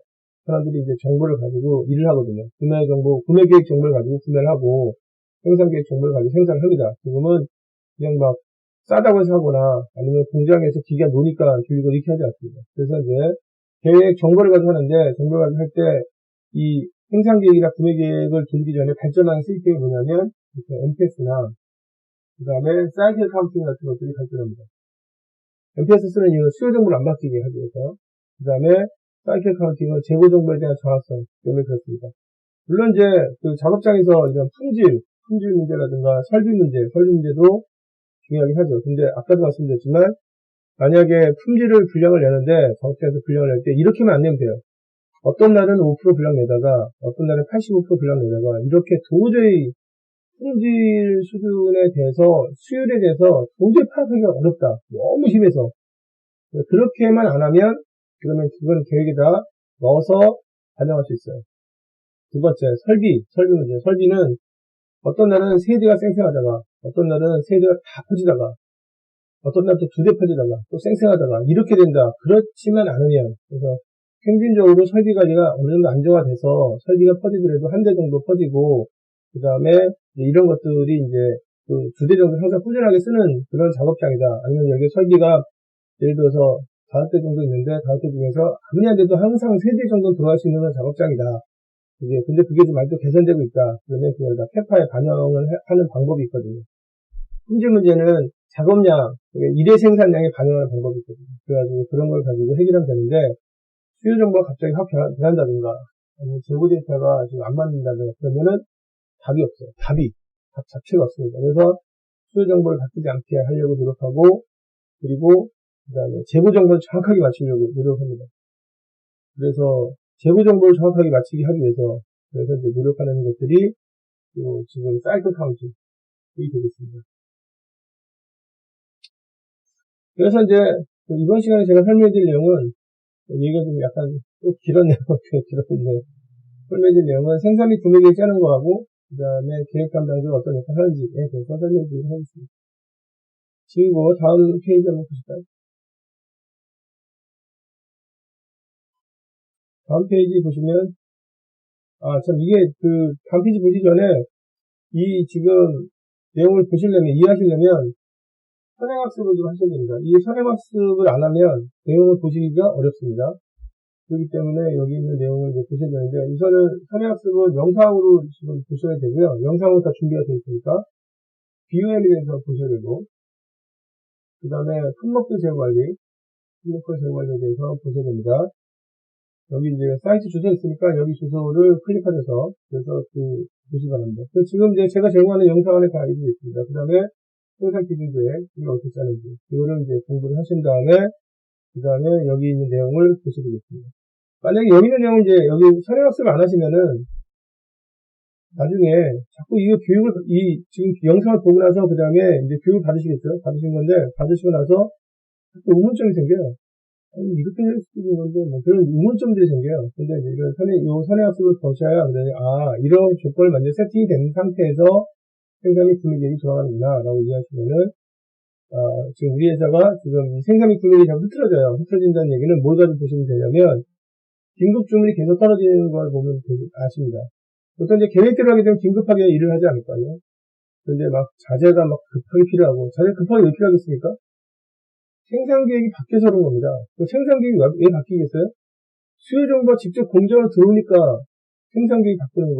Speaker 1: 사람들이 이제 정보를 가지고 일을 하거든요. 구매 계획 정보를 가지고 구매를 하고 생산 계획 정보를 가지고 생산을 합니다. 지금은 그냥 막 싸다고 해서 하거나 아니면 공장에서 기계가 노니까 줄이고 이렇게 하지 않습니다. 그래서 이제 계획 정보를 가지고 하는데 정보를 가지고 할 때 이 생산 계획이나 구매 계획을 돌리기 전에 발전하는 시스템이 뭐냐면 MPS나 그 다음에 사이클 카운팅 같은 것들이 발전합니다. MPS 쓰는 이유는 수요 정보를 안 바뀌게 하기 위해서. 그 다음에 사이클 카운팅은 재고 정보에 대한 정확성 때문에 그렇습니다. 물론 이제 그 작업장에서 이런 품질 문제라든가 설비 문제도 중요하긴 하죠. 근데 아까도 말씀드렸지만 만약에 품질을 분량을 내는데 작업장에서 분량을 낼 때 이렇게만 안 내면 돼요. 어떤 날은 5% 분량 내다가 어떤 날은 85% 분량 내다가 이렇게 도저히 품질 수준에 대해서 수율에 대해서 도저히 파악하기가 어렵다. 너무 심해서 그렇게만 안 하면 그러면 그건 계획에다 넣어서 반영할 수 있어요. 두 번째 설비 문제. 설비는 어떤 날은 세대가 쌩쌩하다가 어떤 날은 세대가 다 퍼지다가 어떤 날 또 두 대 퍼지다가 또 쌩쌩하다가 이렇게 된다. 그렇지만 않으면 그래서 평균적으로 설비 관리가 어느 정도 안정화돼서 설비가 퍼지더라도 한 대 정도 퍼지고 그 다음에 이런 것들이 이제 그 두 대 정도 항상 꾸준하게 쓰는 그런 작업장이다. 아니면 여기 설비가 예를 들어서 5대 정도 있는데 5대 중에서 아무리 안 돼도 항상 3대 정도 들어갈 수 있는 그런 작업장이다. 근데 그게 좀 많이 또 개선되고 있다. 그러면 그걸 다 캐파에 반영을 하는 방법이 있거든요. 품질 문제는 작업량, 일회 생산량에 반영하는 방법이 있거든요. 그래가지고 그런 걸 가지고 해결하면 되는데 수요 정보가 갑자기 확 변한다든가 아니면 재고 데이터가 지금 안 맞는다든가 그러면은 답이 없어요. 답 자체가 없습니다. 그래서 수요 정보를 바뀌지 않게 하려고 노력하고 그리고 그 다음에 재고 정보를 정확하게 맞추려고 노력합니다. 그래서 재고 정보를 정확하게 맞추게 하기 위해서 그래서 이제 노력하는 것들이 지금 사이클 카운팅이 되겠습니다. 그래서 이제 이번 시간에 제가 설명해드릴 내용은 얘기가 좀 약간 또 길었네요. 길었는데 설명해드릴 내용은 생산 및 구매 계획 짜는 거하고 그 다음에 계획 감당자가 어떤 역할을 하는지에 대해서 설명해드리도록 하겠습니다. 지우고 다음 페이지 한번 보실까요? 다음 페이지 보시면 이게 다음 페이지 보기 전에 이 지금 내용을 이해하시려면 선행학습을 좀 하셔야 됩니다. 이 선행학습을 안 하면 내용을 보시기가 어렵습니다. 그렇기 때문에 여기 있는 내용을 이제 보셔야 되는데, 우선은 선행학습은 영상으로 지금 보셔야 되고요. 영상으로 다 준비가 되어 있으니까, BOM에 대해서 보셔야 되고, 그 다음에 품목별 제어관리, 품목별 제어관리에 대해서 보셔야 됩니다. 여기 이제 사이트 주소 있으니까 여기 주소를 클릭하셔서, 그래서 보시기 바랍니다. 지금 이제 제가 제공하는 영상 안에 다 이루어져 있습니다. 그 다음에 생산 기준계획, 이걸 어떻게 짜는지, 이거를 이제 공부를 하신 다음에, 그 다음에 여기 있는 내용을 보시게 되겠습니다. 만약에 여기 있는 내용 이제 여기 선행학습을 안 하시면은 나중에 자꾸 이거 교육을 지금 영상을 보고 나서 그 다음에 이제 교육을 받으시겠죠? 받으신 건데 받으시고 나서 자꾸 의문점이 생겨요. 아니, 이렇게 될 수도 있는 건데 뭐 그런 의문점들이 생겨요. 근데 이제 이런 선행학습을 거쳐야 그다음에 이런 조건을 먼저 세팅이 된 상태에서 생산 및 구매 계획이 돌아가는구나 라고 이해하시면은 지금 우리 회사가 지금 생산 및 구매 계획이 자꾸 흐트러져요. 흐트러진다는 얘기는 뭘 가지고 보시면 되냐면 긴급 주문이 계속 떨어지는 걸 보면 아십니다. 보통 이제 계획대로 하게 되면 긴급하게 일을 하지 않을까요? 그런데 막 자재가 막 급하게 필요하고, 자재 급하게 왜 필요하겠습니까? 생산 계획이 바뀌어서 그런 겁니다. 생산 계획이 왜 바뀌겠어요? 수요 정보가 직접 공장으로 들어오니까 생산 계획이 바뀌는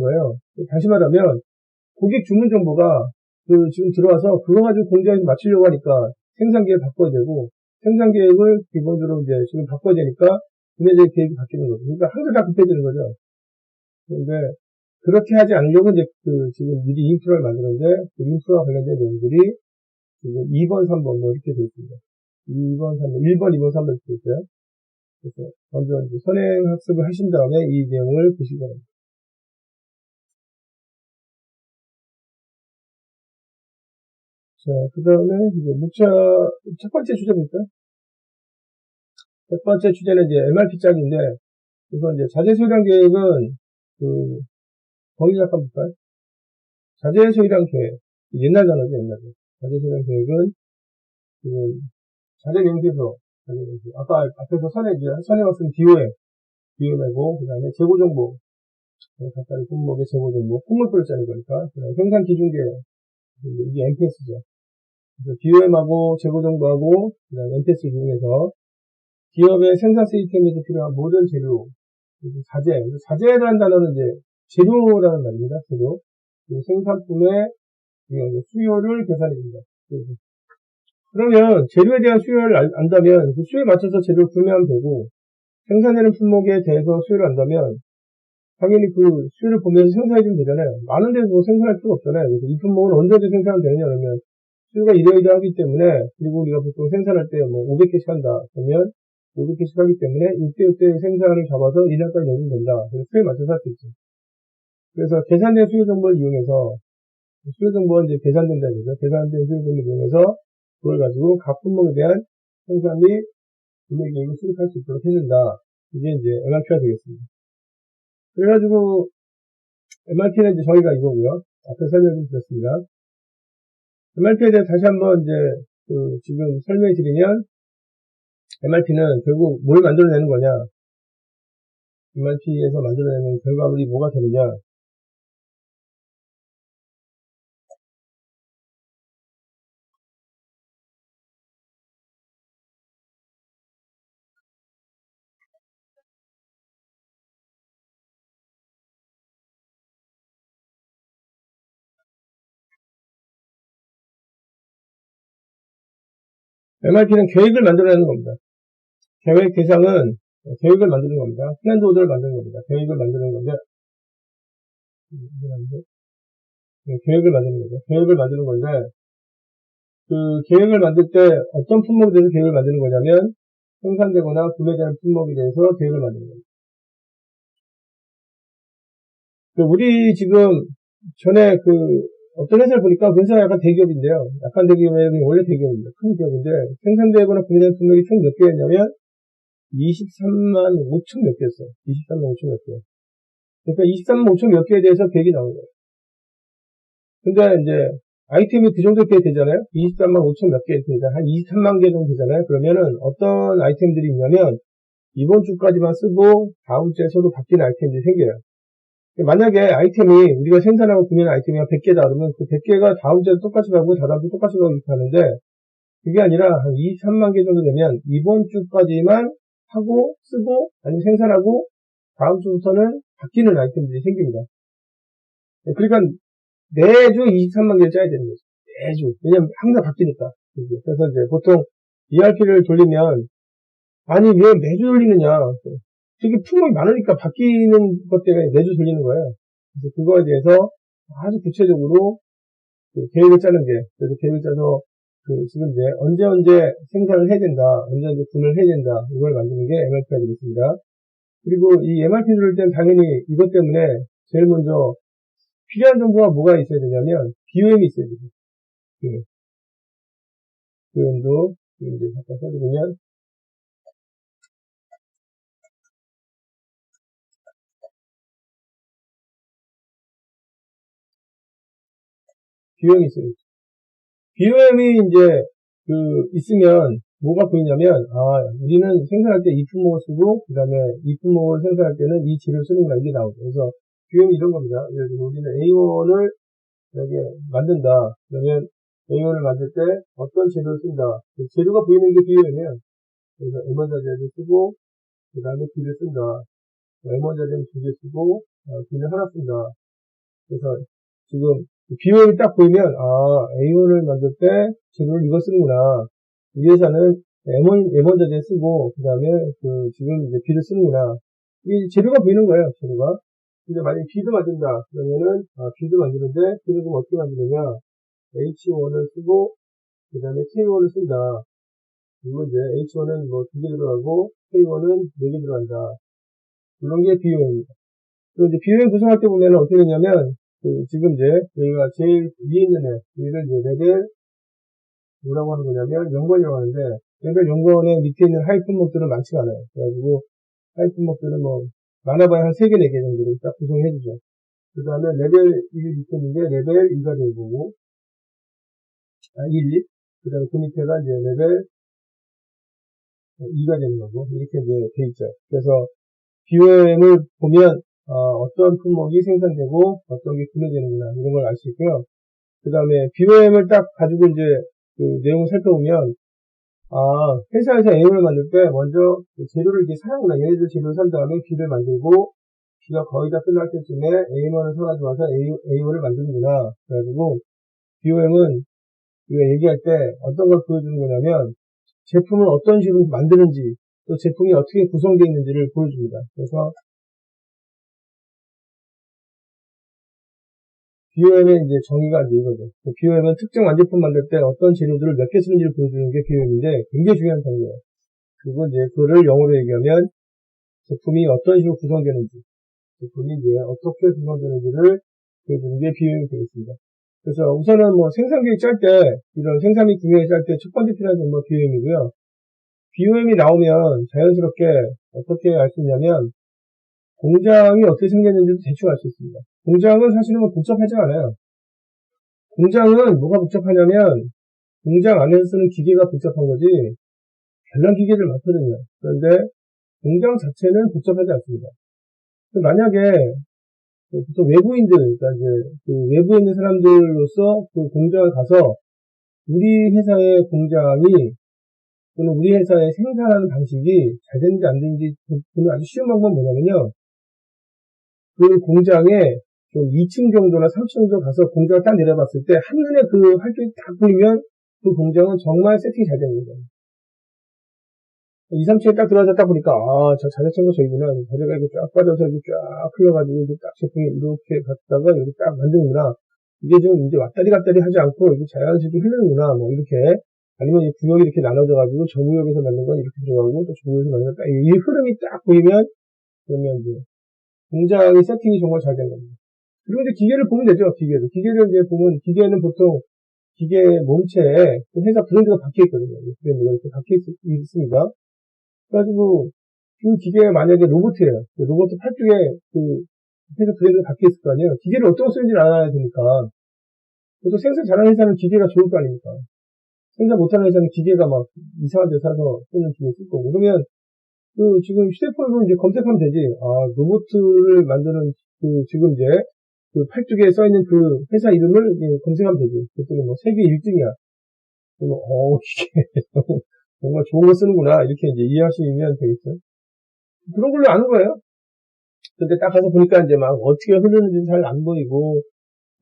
Speaker 1: 거예요. 다시 말하면, 고객 주문 정보가 지금 들어와서 그거 가지고 공장에서 맞추려고 하니까 생산 계획을 바꿔야 되고, 생산 계획을 기본적으로 이제 지금 바꿔야 되니까 구매자 계획이 바뀌는 거죠. 그러니까 항상 다 급해지는 거죠. 그런데 그렇게 하지 않으려고 이제 지금 미리 인프라를 만드는데 그 인프라 관련된 내용들이 지금 2번, 3번 뭐 이렇게 되어 있습니다. 2번, 3번, 1번, 2번, 3번 이렇게 있어요. 그래서 먼저 이제 선행학습을 하신 다음에 이 내용을 보시기 바랍니다. 자, 그 다음에 이제 첫 번째 주제입니다. 첫 번째 주제는 이제 MRP 짝인데, 우선 이제 자재 소량 계획은 범위 잠깐 볼까요? 자재 소량 계획. 옛날 단어죠, 옛날에. 자재 소량 계획은, 자재 명세서, 아까 앞에서 선행학습은 BOM이고, 그 다음에 재고정보, 각각의 품목의 재고정보, 품목별로 짜는 거니까, 그 다음에 생산 기준계, 이게 MPS죠. 그래서 BOM하고 재고정보하고, 그 다음에 MPS 기준에서, 기업의 생산 시스템에서 필요한 모든 재료, 자재라는 단어는 이제 재료라는 말입니다. 재료. 생산품의 수요를 계산해줍니다. 그러면 재료에 대한 수요를 안다면 그 수요에 맞춰서 재료를 구매하면 되고, 생산되는 품목에 대해서 수요를 안다면 당연히 그 수요를 보면서 생산해주면 되잖아요. 많은 데서 생산할 필요가 없잖아요. 그래서 이 품목은 언제든 생산하면 되느냐 그러면 수요가 이러이러하기 때문에, 그리고 우리가 보통 생산할 때 500개씩 한다 그러면 500개씩 하기 때문에 이때 생산을 잡아서 1년까지 넣으면 된다. 그래서 수요에 맞춰서 할 수 있죠. 그래서 계산된 수요 정보를 이용해서 수요 정보가 이제 계산된다는 거죠. 계산된 수요 정보를 이용해서 그걸 가지고 각 품목에 대한 생산 및 구매 계획을 수립할 수 있도록 해준다. 이게 이제 MRP가 되겠습니다. 그래가지고 MRP는 이제 저희가 이거고요. 앞에 설명 좀 드렸습니다. MRP에 대해 다시 한번 이제 지금 설명해 드리면 MRP는 결국 뭘 만들어내는 거냐? MRP에서 만들어내는 결과물이 뭐가 되느냐? MRP는 계획을 만들어내는 겁니다. 계획 대상은 계획을 만드는 겁니다. 플랜드 오더를 만드는 겁니다. 계획을 만드는 건데, 계획을 만드는 거죠. 계획을 만드는 건데, 그 계획을 만들 때 어떤 품목에 대해서 계획을 만드는 거냐면, 생산되거나 구매되는 품목에 대해서 계획을 만드는 겁니다. 우리 지금 전에 어떤 회사를 보니까 그 회사가 약간 대기업인데요. 약간 대기업이 원래 대기업입니다. 큰 기업인데, 생산되거나 구매되는 품목이 총 몇 개였냐면, 23만 5천 몇 개였어요. 23만 5천 몇 개. 그러니까 23만 5천 몇 개에 대해서 계획이 나온 거예요. 근데 이제 아이템이 그 정도 꽤 되잖아요. 23만 5천 몇 개 되잖아요. 한 23만 개 정도 되잖아요. 그러면은 어떤 아이템들이 있냐면 이번 주까지만 쓰고 다음 주에서도 바뀌는 아이템들이 생겨요. 만약에 아이템이 우리가 생산하고 구매하는 아이템이 한 100개다 그러면 그 100개가 다음 주에 똑같이 가고 다다음 주에 똑같이 가고 이렇게 하는데 그게 아니라 한 23만 개 정도 되면 이번 주까지만 하고 쓰고 아니면 생산하고 다음 주부터는 바뀌는 아이템들이 생깁니다. 그러니까 매주 23만 개를 짜야 되는 거죠. 매주. 왜냐면 항상 바뀌니까. 그래서 이제 보통 ERP를 돌리면 아니 왜 매주 돌리느냐. 되게 품목이 많으니까 바뀌는 것 때문에 매주 돌리는 거예요. 그래서 그거에 대해서 아주 구체적으로 그 계획을 짜는 게, 그래서 계획을 짜서 지금 이제 언제 생산을 해야 된다, 언제 구매를 해야 된다, 이걸 만드는 게 MRP가 되겠습니다. 그리고 이 MRP 들을 땐 당연히 이것 때문에 제일 먼저 필요한 정보가 뭐가 있어야 되냐면 BOM이 있어야 돼요. BOM도 이제 잠깐 써드리면 BOM이 있어요. BOM이 이제 있으면 뭐가 보이냐면 우리는 생산할 때 이 품목을 쓰고 그 다음에 이 품목을 생산할 때는 이 재료를 쓰는구나 이게 나오죠. 그래서 BOM이 이런 겁니다. 예를 들면 우리는 A1을 여기 만든다. 그러면 A1을 만들 때 어떤 재료를 쓴다. 그 재료가 보이는 게 BOM이에요. 그래서 M1 자재를 쓰고 그 다음에 B를 쓴다. M1 자재는 2개 쓰고 B는 하나 쓴다. 그래서 지금 BOM이 딱 보이면 A1을 만들 때 재료를 이거 쓰는구나. 이 회사는 M1 자재 쓰고 그 다음에 지금 이제 B를 쓰는구나. 이 재료가 보이는 거예요. 재료가. 근데 만약에 B도 만든다. 그러면은 B도 만드는데 B는 그럼 어떻게 만드느냐. H1을 쓰고 그 다음에 K1을 쓴다. 그리고 이제 H1은 뭐 2개 들어가고 K1은 4개 들어간다. 이런 게 BOM입니다. 그리고 이제 BOM 구성할 때 보면은 어떻게 되냐면 지금 이제 저희가 제일 위에 있는 얘를 이제 레벨 뭐라고 하는 거냐면 연관이라고 하는데 레벨 연관의 밑에 있는 하위 품목들은 많지가 않아요. 그래가지고 하위 품목들은 뭐 많아봐야 한 3개, 4개 정도로 딱 구성해 주죠. 그 다음에 레벨 1 밑에 있는 게 레벨 2가 되고 1, 2. 그 다음에 그 밑에가 이제 레벨 2가 되는 거고 이렇게 이제 돼 있죠. 그래서 BOM을 보면 어떤 품목이 생산되고 어떤 게 구매되는구나 이런 걸 알 수 있고요. 그 다음에 BOM을 딱 가지고 이제 내용을 살펴보면 회사에서 A를 만들 때 먼저 재료를 이제 사는구나. 얘네들 재료를 산 다음에 B를 만들고 B가 거의 다 끝날 때쯤에 A1을 사가지고 와서 A1을 만드는구나. 그래가지고 BOM은 우리가 얘기할 때 어떤 걸 보여주는 거냐면 제품을 어떤 식으로 만드는지 또 제품이 어떻게 구성되어 있는지를 보여줍니다. 그래서 BOM의 이제 정의가 이제 이거죠. BOM은 특정 완제품 만들 때 어떤 재료들을 몇 개 쓰는지를 보여주는 게 BOM인데 굉장히 중요한 정의예요. 그리고 이제 그거를 영어로 얘기하면 제품이 어떤 식으로 구성되는지, 제품이 이제 어떻게 구성되는지를 보여주는 게 BOM이 되겠습니다. 그래서 우선은 뭐 생산 계획 짤 때, 이런 생산 및 경영을 짤 때 첫 번째 필요한 정보가 BOM이고요. BOM이 나오면 자연스럽게 어떻게 알 수 있냐면 공장이 어떻게 생겼는지도 대충 알 수 있습니다. 공장은 사실은 뭐 복잡하지 않아요. 공장은 뭐가 복잡하냐면 공장 안에서 쓰는 기계가 복잡한 거지 별난 기계들 많거든요. 그런데 공장 자체는 복잡하지 않습니다. 만약에 보통 외부인들, 그러니까 이제 외부에 있는 사람들로서 그 공장을 가서 우리 회사의 공장이 또는 우리 회사의 생산하는 방식이 잘 되는지 안 되는지 보는 아주 쉬운 방법은 뭐냐면요. 그 공장에 좀 2층 정도나 3층 정도 가서 공장을 딱 내려봤을 때 한눈에 그 활동이 딱 보이면 그 공장은 정말 세팅이 잘 된 거예요. 2, 3층에 딱 들어가서 딱 보니까 저 자재청구 저기구나. 자재가 이렇게 쫙 빠져서 이렇게 쫙 흘러가지고 이렇게 딱 제품이 이렇게 갖다가 여기 딱 만드는구나. 이게 좀 이제 왔다리 갔다리 하지 않고 이렇게 자연스럽게 흐르는구나. 뭐 이렇게 아니면 이 구역이 이렇게 나눠져가지고 저 구역에서 만든 건 이렇게 들어가고 또 저 구역에서 만든 건 딱 이 흐름이 딱 보이면 그러면 이제 공장의 세팅이 정말 잘 된 겁니다. 그리고 이제 기계를 보면 되죠. 기계를 이제 보면 기계는 보통 기계 몸체에 회사 브랜드가 박혀 있거든요. 브랜드가 이렇게 박혀 있습니다. 그래가지고 그 기계가 만약에 로봇이에요. 로봇 팔뚝에 회사 브랜드가 박혀 있을 거 아니에요. 기계를 어떤 거 쓰는지 알아야 되니까. 보통 생산 잘하는 회사는 기계가 좋을 거 아닙니까? 생산 못하는 회사는 기계가 막 이상한 데 사서 쓰는 기계 쓸 거고. 그러면 지금 휴대폰으로 이제 검색하면 되지. 로봇을 만드는 지금 이제 팔뚝에 써있는 그 회사 이름을 검색하면 되지. 그랬더니 뭐 세계 1등이야. 그러면, 이게 정말 좋은 거 쓰는구나. 이렇게 이제 이해하시면 되겠죠. 그런 걸로 아는 거예요. 근데 딱 가서 보니까 이제 막 어떻게 흐르는지 잘 안 보이고,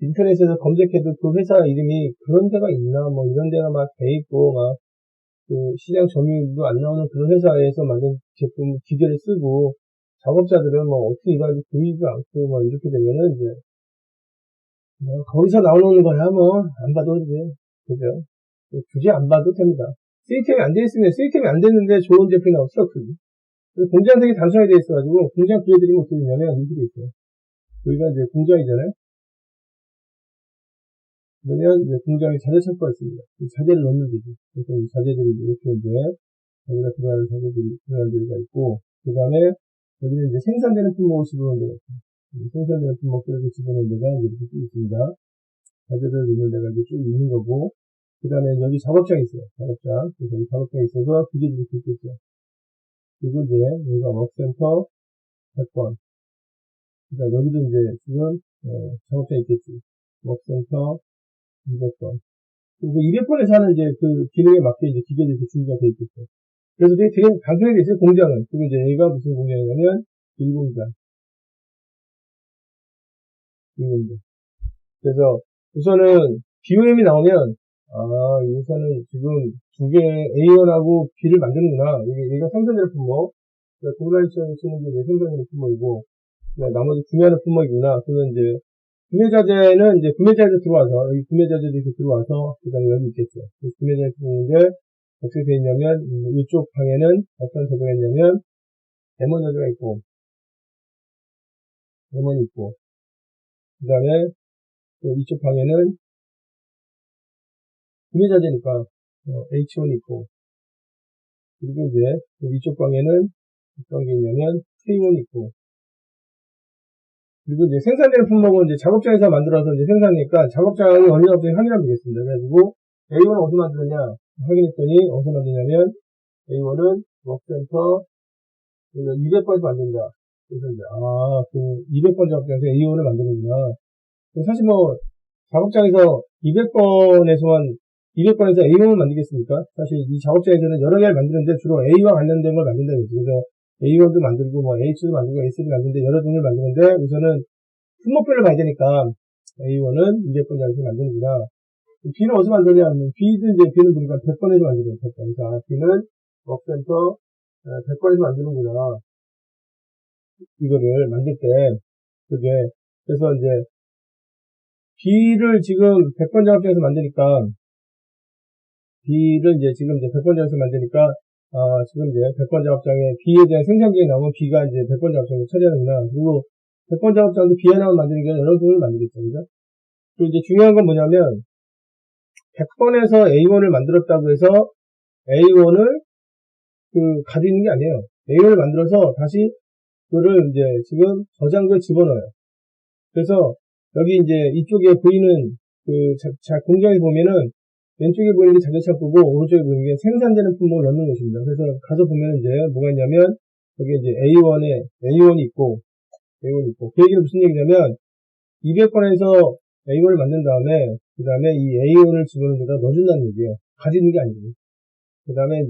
Speaker 1: 인터넷에서 검색해도 그 회사 이름이 그런 데가 있나, 뭐 이런 데가 막 돼 있고, 막, 그 시장 점유율도 안 나오는 그런 회사에서 만든 제품, 기계를 쓰고, 작업자들은 뭐 어떻게 일하는지 보이지도 않고, 뭐 이렇게 되면은 이제, 거기서 나오는 거야, 뭐, 안 봐도 이제, 그죠? 굳이 안 봐도 됩니다. 시스템이 안 돼 있으면, 시스템이 안 됐는데 좋은 제품이 나올 수 없거든요. 공장 되게 단순하게 돼 있어가지고, 공장 보여드리면 어떻게 되냐면, 이렇게 돼 있어요. 여기가 이제 공장이잖아요? 그러면 이제 공장에 자재 창고가 있습니다. 이 자재를 넣는 거죠. 그래서 이 자재들이 이렇게 이제, 여기가 들어가는 자재들이 들어가는 데가 있고, 그 다음에, 여기는 이제 생산되는 품목을 집어넣는 데가 있어요. 생산되는 품목들을 집어넣는 데가 이제 이렇게 쭉 있습니다. 자재를 넣는 데가 이제 쭉 있는 거고, 그 다음에 여기 작업장이 있어요. 작업장. 그래서 이 작업장에 있어서 기계들이 이렇게 있어요. 그리고 이제 여기가 워크센터 100번. 그러니까 여기도 이제 지금 작업장이 있겠지. 워크센터 200번. 그리고 200번에서 하는 이제 그 기능에 맞게 이제 기계들이 이렇게 준비가 되어 있겠죠. 그래서 되게 단순하게 있어요. 공장은. 그리고 이제 얘가 무슨 공장이냐면 일공장. 일공장. 그래서 우선은 BOM이 나오면 이 회사는 지금 두 개 A1하고 B를 만드는구나. 얘가 생산되는 품목. 공장에서 쓰는 게 생산되는 품목이고, 나머지 구매하는 품목이구나. 그러면 이제 구매자재는 이제 구매자재 들어와서 여기 구매자재도 이렇게 들어와서 그다음에 여기 있겠죠. 구매자재 들어오는데 어떻게 되어 있냐면 이쪽 방에는 어떤 제도가 있냐면 M1 자재가 있고 M1이 있고 그다음에 이쪽 방에는 구매자재니까 H1이 있고 그리고 이제 이쪽 방에는 어떤 게 있냐면 K1이 있고 그리고 이제 생산되는 품목은 이제 작업장에서 만들어서 이제 생산이니까 작업장이 어느 작업장이 확인하면 되겠습니다. 그래가지고 A1은 어디서 만드느냐 확인했더니 어디서 만드냐면 A1은 워크센터 200번에서 만든다. 그래서 이제 그 200번 작업장에서 A1을 만드는구나. 사실 뭐 작업장에서 200번에서 A1을 만들겠습니까? 사실 이 작업장에서는 여러 개를 만드는데 주로 A와 관련된 걸 만든다고 했죠. 그래서 A1도 만들고, 뭐, H도 만들고, S도 만드는데, 여러 종류를 만드는데, 우선은, 품목별로 봐야 되니까, A1은 200번 장에서 만드는구나. B는 어디서 만드냐 하면, B는 보니까 100번에서 만드는 거예요. 100번. 자, B는 워크센터 100번에서 만드는구나. 이거를 만들 때, 그게, 그래서 이제, B를 지금 100번 작업장에서 만드니까, B를 지금 100번 작업장에서 만드니까, 지금 100번 작업장에 B에 대한 생산기에 나오면 B가 100번 작업장을 처리하는구나. 그리고 100번 작업장도 B 하나만 만드는 게 아니라 여러 종을 만들겠죠. 그죠? 그리고 중요한 건 뭐냐면, 100번에서 A1을 만들었다고 해서 A1을 가지고 있는 게 아니에요. A1을 만들어서 다시 그거를 지금 저장고에 집어넣어요. 그래서 여기 이쪽에 보이는 공장에 보면은 왼쪽에 보이는 게 자재 창고고 오른쪽에 보이는 게 생산되는 품목을 넣는 것입니다. 그래서 가서 보면 뭐가 있냐면 여기 A1이 있고 그 얘기는 무슨 얘기냐면 200번에서 A1을 만든 다음에 그 다음에 이 A1을 집어넣는 데다 넣어준다는 얘기예요. 가지는 게 아니고. 그 다음에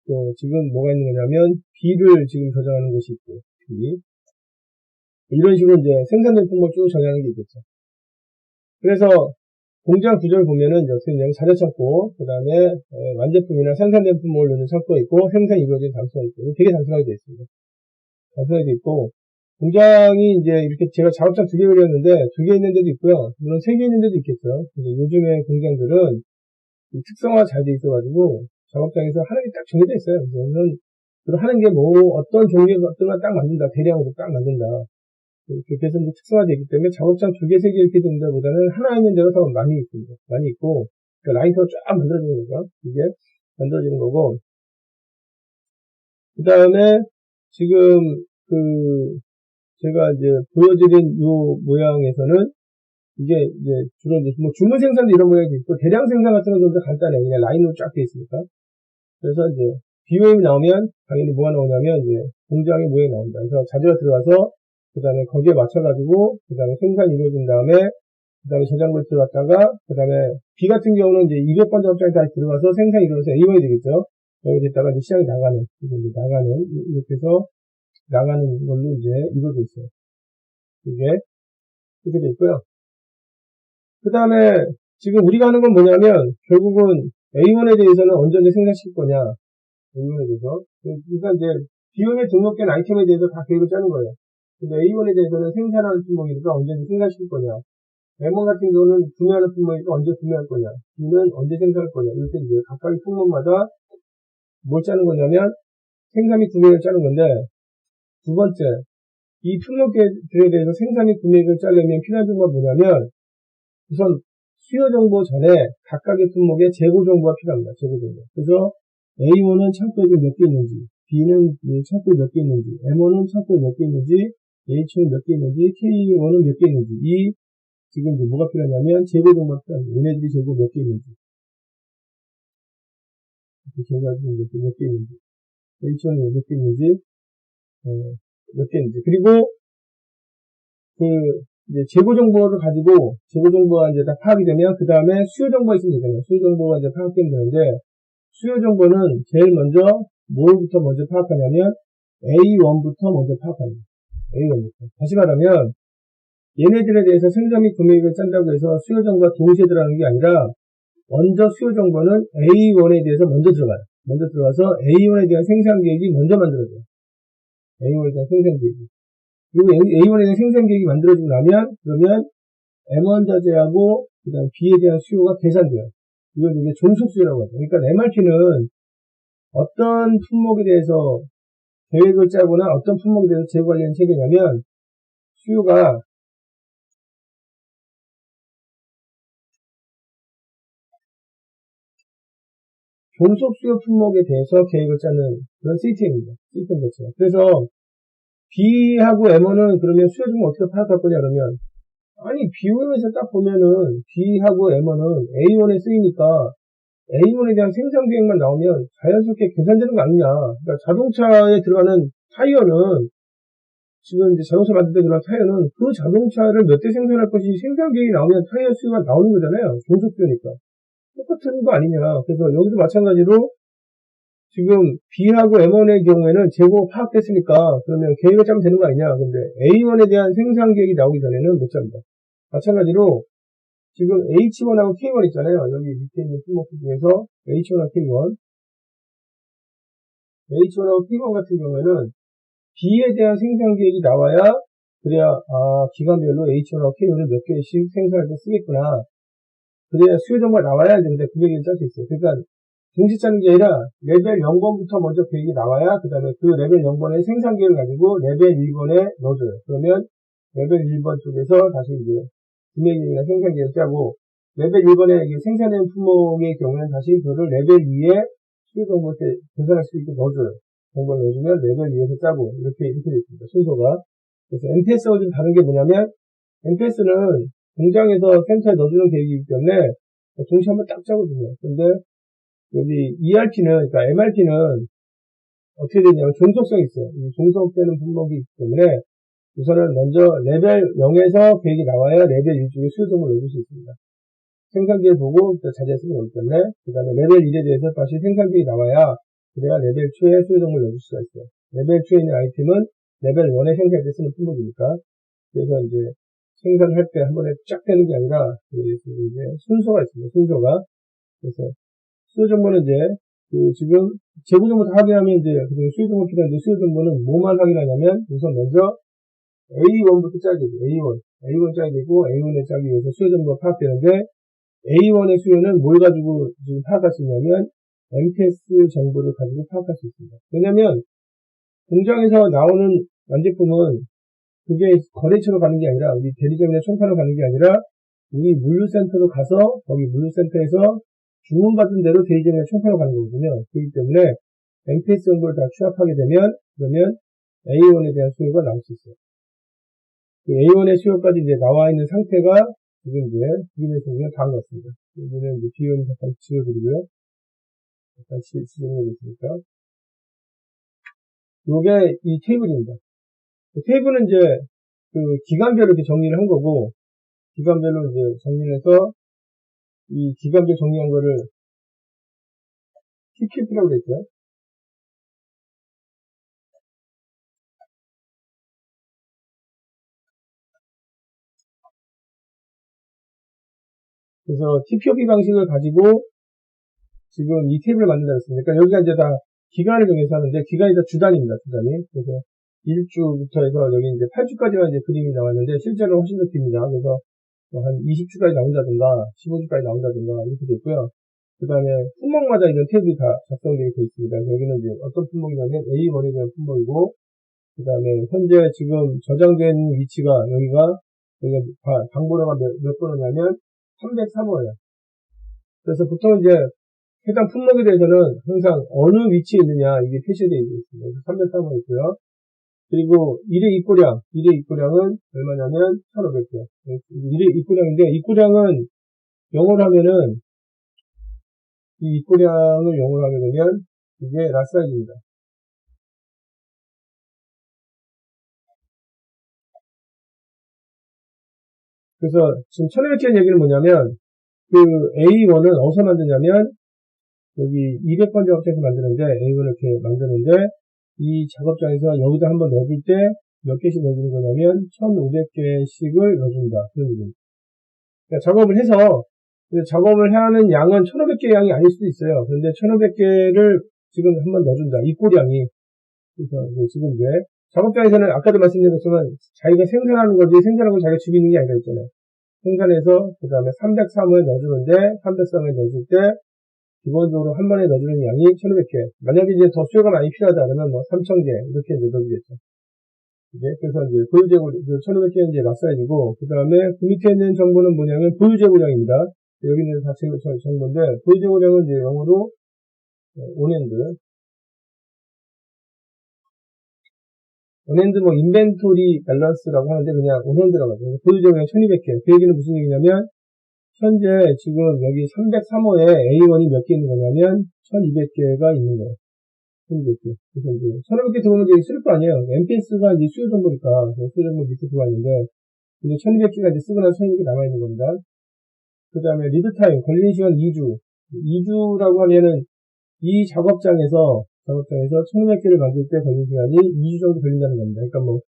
Speaker 1: 또 지금 뭐가 있는 거냐면 B를 지금 저장하는 것이 있고 B. 이런 식으로 생산된 품목을 쭉 저장하는 게 있겠죠. 그래서 공장 구조를 보면은 자재 창고, 그 다음에 완제품이나 생산된 품목을 넣는 창고가 있고 생산이 이루어진 장소가 있고 되게 단순하게 되어 있습니다. 단순하게 되어 있고 공장이 이렇게 제가 작업장 2개 그렸는데 2개 있는 데도 있고요. 물론 3개 있는 데도 있겠죠. 근데 요즘에 공장들은 특성화가 잘 돼 있어가지고 작업장에서 하는 게 딱 정해져 있어요. 그래서 하는 게 어떤 종류의 것들만 딱 만든다. 대량으로 딱 만든다. 그래서 특성화되기 때문에 작업장 2개, 3개 이렇게 된다 보다는 하나 있는 데가 더 많이 있습니다. 많이 있고, 라인으로 쫙 만들어지는 거죠. 이게 만들어지는 거고. 그 다음에 지금 제가 보여드린 요 모양에서는 이게 주로 뭐 주문 생산도 이런 모양이 있고, 대량 생산 같은 건 좀 더 간단해요. 그냥 라인으로 쫙 돼 있으니까. 그래서 BOM이 나오면 당연히 뭐가 나오냐면 공장의 모양이 나옵니다. 그래서 자재가 들어가서 그 다음에 거기에 맞춰가지고, 그 다음에 생산이 이루어진 다음에, 그 다음에 저장고에 들어갔다가, 그 다음에 B 같은 경우는 이제 200번 작업장에 다시 들어가서 생산이 이루어져서 A1이 되겠죠. 여기 됐다가 이제 시장에 나가는, 이렇게 해서 나가는 걸로 이제 이루어져 있어요. 이게, 이렇게 돼 있고요. 그 다음에 지금 우리가 하는 건 뭐냐면, 결국은 A1에 대해서는 언제 생산시킬 거냐. A1에 대해서. 그러니까 이제 비용에 등록된 아이템에 대해서 다 계획을 짜는 거예요. 근데 A1에 대해서는 생산하는 품목이니까 언제 생산시킬 거냐. M1 같은 경우는 구매하는 품목이니까 언제 구매할 거냐. B는 언제 생산할 거냐. 이렇게 이제 각각의 품목마다 뭘 짜는 거냐면 생산 및 구매를 짜는 건데, 두 번째, 이 품목들에 대해서 생산 및 구매를 짜려면 필요한 정보가 뭐냐면, 우선 수요 정보 전에 각각의 품목의 재고 정보가 필요합니다. 재고 정보. 그래서 A1은 창고에 몇 개 있는지, B는 창고에 몇 개 있는지, M1은 창고에 몇 개 있는지, H는 몇 개 있는지, K1은 몇 개 있는지, 지금 이제 뭐가 필요하냐면 재고 정보가 필요합니다. 얘네들이 재고 몇 개 있는지, 재고가 몇 개 있는지, H는 몇 개 있는지, 몇 개 있는지. 그리고 이제 재고 정보를 가지고 재고 정보가 이제 다 파악이 되면 그 다음에 수요 정보가 있으면 되잖아요. 수요 정보가 이제 파악되면 되는데, 수요 정보는 제일 먼저 뭐부터 먼저 파악하냐면 A1부터 먼저 파악합니다. A1부터. 다시 말하면 얘네들에 대해서 생산 및 구매액을 짠다고 해서 수요 정보가 동시에 들어가는 게 아니라, 먼저 수요 정보는 A1에 대해서 먼저 들어가요. 먼저 들어가서 A1에 대한 생산 계획이 먼저 만들어져요. A1에 대한 생산 계획이. 그리고 A1에 대한 생산 계획이 만들어지고 나면, 그러면 M1 자재하고 그 다음 B에 대한 수요가 계산돼요. 이걸 이제 종속 수요라고 하죠. 그러니까 MRP는 어떤 품목에 대해서 계획을 짜거나 어떤 품목에 대해서 재고 관리하는 체계냐면, 수요가 종속 수요 품목에 대해서 계획을 짜는 그런 시스템입니다. 시스템 자체가. 그래서 B하고 M1은 그러면 수요 정보 어떻게 파악할 거냐 그러면, 아니 비용에서 딱 보면은 B하고 M1은 A1에 쓰이니까 A1에 대한 생산 계획만 나오면 자연스럽게 계산되는 거 아니냐. 그러니까 자동차에 들어가는 타이어는, 지금 이제 자동차 만들 때 들어간 타이어는 그 자동차를 몇 대 생산할 것이 생산 계획이 나오면 타이어 수요가 나오는 거잖아요. 종속 수요니까. 똑같은 거 아니냐. 그래서 여기도 마찬가지로 지금 B하고 M1의 경우에는 재고 파악됐으니까 그러면 계획을 짜면 되는 거 아니냐. 근데 A1에 대한 생산 계획이 나오기 전에는 못 짭니다. 마찬가지로 지금 H1하고 K1 있잖아요. 여기 밑에 있는 품목들 중에서 H1하고 K1. H1하고 K1 같은 경우에는 B에 대한 생산 계획이 나와야, 그래야 기간별로 H1하고 K1을 몇 개씩 생산할 때 쓰겠구나. 그래야 수요 정보가 나와야 이제 그 계획을 짤 수 있어요. 그러니까 동시 짜는 게 아니라 레벨 0번부터 먼저 계획이 나와야 그 다음에 그 레벨 0번의 생산 계획을 가지고 레벨 1번에 넣어줘요. 그러면 레벨 1번 쪽에서 다시 이제 구매 계획이나 생산 계획을 짜고, 레벨 1번에 생산된 품목의 경우는 다시 그거를 레벨 2에 수요 정보 때 계산할 수 있게 넣어줘요. 정보를 넣어주면 레벨 2에서 짜고, 이렇게 되어 있습니다. 순서가. 그래서 MPS하고 좀 다른 게 뭐냐면, MPS는 공장에서 센터에 넣어주는 계획이기 때문에 동시에 한번 딱 짜거든요. 근데 여기 ERP는, 그러니까 MRP는 어떻게 되냐면 종속성이 있어요. 이 종속되는 품목이 있기 때문에 우선은 먼저 레벨 0에서 계획이 나와야 레벨 1 쪽에 수요 정보를 넣을 수 있습니다. 생산 계획 보고 자재 쓰는 거기 때문에, 그 다음에 레벨 1에 대해서 다시 생산 계획이 나와야, 그래야 레벨 2에 수요 정보를 넣을 수가 있어요. 레벨 2에 있는 아이템은 레벨 1에 생산할 때 쓰는 품목이니까. 그래서 이제 생산할 때 한 번에 쫙 되는 게 아니라, 이제 순서가 있습니다. 순서가. 그래서 수요 정보는 이제 지금 재고 정보 다 확인하면 이제 수요 정보 필요한데, 수요 정보는 뭐만 확인하냐면 우선 먼저 A1부터 짜야 되고, A1 짜야 되고, A1에 짜기 위해서 수요 정보가 파악되는데, A1의 수요는 뭘 가지고 지금 파악할 수 있냐면 MPS 정보를 가지고 파악할 수 있습니다. 왜냐면 공장에서 나오는 완제품은 그게 거래처로 가는 게 아니라, 우리 대리점이나 총판으로 가는 게 아니라 우리 물류센터로 가서 거기 물류센터에서 주문받은 대로 대리점이나 총판으로 가는 거거든요. 그렇기 때문에 MPS 정보를 다 취합하게 되면, 그러면 A1에 대한 수요가 나올 수 있어요. 그 A1의 수요까지 이제 나와 있는 상태가 지금 이제 그림에서 보면 다음 것 같습니다. 여기는 이제 비용을 잠깐 지워드리고요. 잠깐 지정해보겠습니까? 요게 이 테이블입니다. 그 테이블은 이제 그 기간별로 이렇게 정리를 한 거고, 기간별로 이제 정리해서 이 기간별 정리한 거를 TQP라고 그랬죠. 그래서 TPOP 방식을 가지고 지금 이 테이블을 만든다고 했습니다. 그러니까 여기가 이제 다 기간을 정해서 하는데, 기간이 다 주단입니다, 주단이. 그래서 1주부터 해서 여기 이제 8주까지만 이제 그림이 나왔는데, 실제로 훨씬 더 깁니다. 그래서 뭐 한 20주까지 나온다든가, 15주까지 나온다든가, 이렇게 됐고요. 그 다음에 품목마다 이런 테이블이 다 작성되어 있습니다. 여기는 이제 어떤 품목이냐면 A1에 대한 품목이고, 그 다음에 현재 지금 저장된 위치가 여기가 방번호가 몇 번호냐면 303호예요. 그래서 보통 이제 해당 품목에 대해서는 항상 어느 위치에 있느냐 이게 표시되어 있습니다. 303호 있고요. 그리고 일회 입고량은 얼마냐면 1,500개. 일회 입고량인데, 입고량은 영어로 하면은 이 입고량을 영어로 하게 되면 이게 랏사이즈입니다. 그래서 지금 1,500개의 얘기는 뭐냐면, 그 A1은 어디서 만드냐면 여기 200번 작업장에서 만드는데, A1을 이렇게 만드는데, 이 작업장에서 여기다 한번 넣어줄 때 몇 개씩 넣어주는 거냐면 1,500개씩을 넣어준다. 그런 얘기입니다. 그러니까 작업을 해야 하는 양은 1,500개 양이 아닐 수도 있어요. 그런데 1,500개를 지금 한번 넣어준다. 입고량이. 그래서 지금 이제 작업장에서는 아까도 말씀드린 것처럼 자기가 생산하는 거지, 생산하고 자기가 죽이는 게 아니라 있잖아요. 생산해서 그 다음에 303을 넣어주는데, 303을 넣어줄 때 기본적으로 한 번에 넣어주는 양이 1,500개. 만약에 이제 더 수요가 많이 필요하다 그러면 뭐 3,000개 이렇게 이제 넣어주겠죠. 그래서 이제 보유재고 1,500개는 이제 락사이즈고, 그 다음에 그 밑에 있는 정보는 뭐냐면 보유재고량입니다. 여기 있는 다 정보인데, 보유재고량은 이제 영어로 온핸드 뭐 인벤토리 밸런스라고 하는데 그냥 온핸드라고 하죠. 보유재고량 1,200개. 그 얘기는 무슨 얘기냐면, 현재 지금 여기 303호에 A1이 몇 개 있는 거냐면 1,200개가 있는 거예요. 1,200개. 그래서 이제 1,500개 들어오면 이제 쓸 거 아니에요. MPS가 이제 수요 정보니까 수요 정보 밑에 들어와 있는데, 근데 1,200개가 이제 쓰고 나서 1,200개 남아 있는 겁니다. 그 다음에 리드 타임 걸리는 시간 2주. 2주라고 하면은 이 작업장에서 1,500개를 만들 때 걸리는 시간이 2주 정도 걸린다는 겁니다. 그러니까 뭐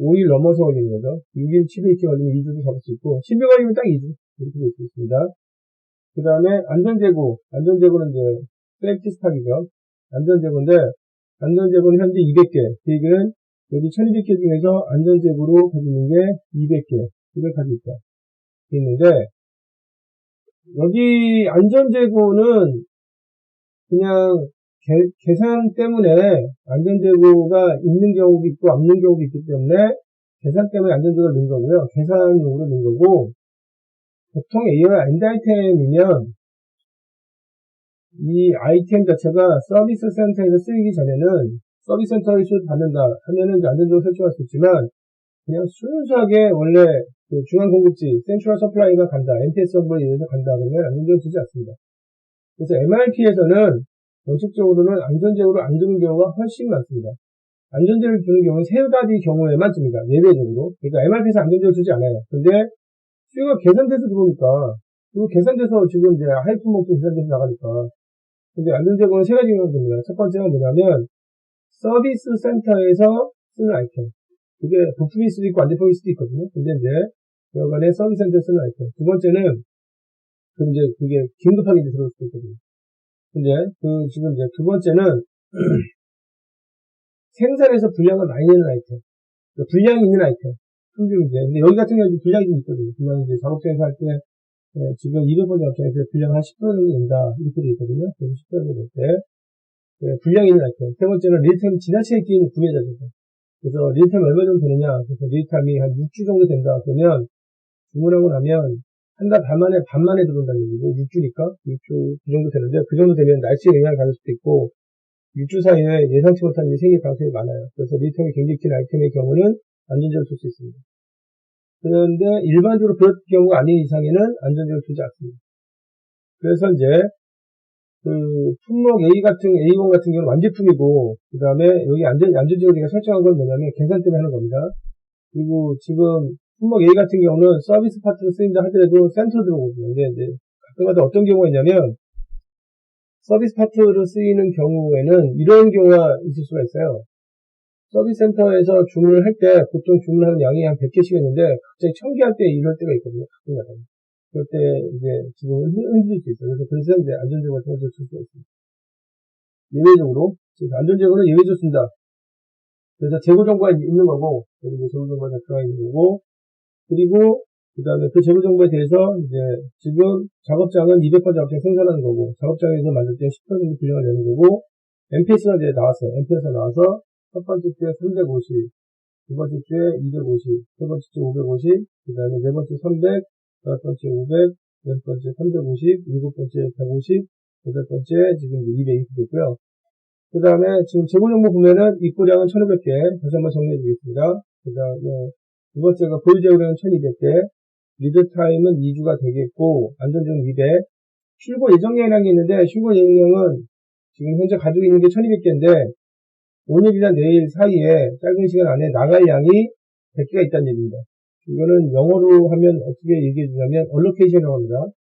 Speaker 1: 5일 넘어서 걸리는 거죠. 6일, 7일 이렇게 걸리면 2주도 잡을 수 있고, 10일 걸리면 딱 2주. 이렇게 될 수 있습니다. 그 다음에 안전재고는 이제 셀프티 스탁이죠. 안전재고인데, 안전재고는 현재 200개. 그 얘기는 여기 1,200개 중에서 안전재고로 가지는 게 200개. 이걸 가지고 있다. 있는데, 여기 안전재고는 그냥 계산 때문에 안전재고가 있는 경우도 있고 없는 경우도 있기 때문에 계산 때문에 안전재고를 넣은 거고요. 계산용으로 넣은 거고, 보통 A와 엔드 아이템이면 이 아이템 자체가 서비스 센터에서 쓰이기 전에는 서비스 센터에서 받는다 하면은 안전적으로 설정할 수 있지만, 그냥 순수하게 원래 그 중앙 공급지, 센트럴 서플라이가 간다, MPS 서버에 의해서 간다 그러면 안전적으로 주지 않습니다. 그래서 MRP에서는 원칙적으로는 안전재고를 안 주는 경우가 훨씬 많습니다. 안전재고를 주는 경우는 세 가지 경우에만 줍니다. 예외적으로. 그러니까 MRP에서 안전재고를 주지 않아요. 근데 수요가 계산돼서 들어오니까, 그리고 계산돼서 지금 이제 하이품목도 계산돼서 나가니까. 근데 안전재고는 세 가지 경우가 됩니다. 첫 번째가 뭐냐면, 서비스 센터에서 쓰는 아이템. 그게 부품일 수도 있고 안제품일 수도 있거든요. 근데 이제 여간에 서비스 센터에서 쓰는 아이템. 두 번째는, 그게 긴급하게 들어올 수도 있거든요. 근데 지금 이제 두 번째는 생산에서 분량을 많이 내는 아이템. 분량이 있는 아이템. 품질 문제. 근데 여기 같은 경우는 분량이 좀 있거든요. 분량이 이제 작업장에서 할 때, 지금 200번 작업장에서 분량 한 10% 정도 된다. 이렇게 돼 있거든요. 10% 정도 될 때. 분량이 있는 아이템. 세 번째는 리드타임 지나치게 낀 구매자들. 그래서 리드타임 얼마 정도 되느냐. 그래서 리드타임이 한 6주 정도 된다. 그러면 주문하고 나면 한 달 반 만에 들어온다는 얘기고, 6주니까 6주 그 정도 되는데, 그 정도 되면 날씨에 영향을 받을 수도 있고, 6주 사이에 예상치 못한 일이 생길 가능성이 많아요. 그래서 리드타임이 굉장히 긴 아이템의 경우는 안전적으로 줄 수 있습니다. 그런데 일반적으로 그럴 경우가 아닌 이상에는 안전적으로 주지 않습니다. 그래서 이제 품목 A1 같은 경우는 완제품이고, 그 다음에 여기 안전지역을 설정한 건 뭐냐면 계산 때문에 하는 겁니다. 그리고 지금 품목 A 같은 경우는 서비스 파트로 쓰인다 하더라도 센터로 들어오거든요. 근데 이제 가끔가다 어떤 경우가 있냐면 서비스 파트로 쓰이는 경우에는 이런 경우가 있을 수가 있어요. 서비스 센터에서 주문을 할 때 보통 주문하는 양이 한 100개씩 있는데 갑자기 1000개 할 때 이럴 때가 있거든요. 가끔가다. 그럴 때 이제 지금은 흔들릴 수 있어요. 그래서 이제 안전제고 같은 것을 쓸 수가 있습니다. 예외적으로 안전제고는 예외적으로 쓴다. 그래서 재고 정보가 있는 거고, 그리고 재고 정보가 들어가 있는 거고, 그리고 그 다음에 그 재고 정보에 대해서 이제 지금 작업장은 200번 작업장 생산하는 거고, 작업장에서 만들 때 10% 분량을 내는 거고, MPS가 이제 나왔어요. MPS가 나와서 첫 번째 주에 350, 두 번째 주에 250, 세 번째 주에 550, 그 다음에 네 번째 300, 다섯 번째 500, 여섯 번째 350, 일곱 번째 150, 여덟 번째 지금 200 이렇게 됐고요. 그 다음에 지금 재고정보 보면은 입고량은 1500개, 다시 한번 정리해 드리겠습니다. 그 다음에 두 번째가 보유재고량은 1200개, 리드타임은 2주가 되겠고, 안전지원 200, 출고 예정량이라는 게 있는데, 출고 예정량은 지금 현재 가지고 있는 게 1200개인데, 오늘이나 내일 사이에 짧은 시간 안에 나갈 양이 100개가 있다는 얘기입니다. 이거는 영어로 하면 어떻게 얘기해 주냐면, allocation이라고 합니다.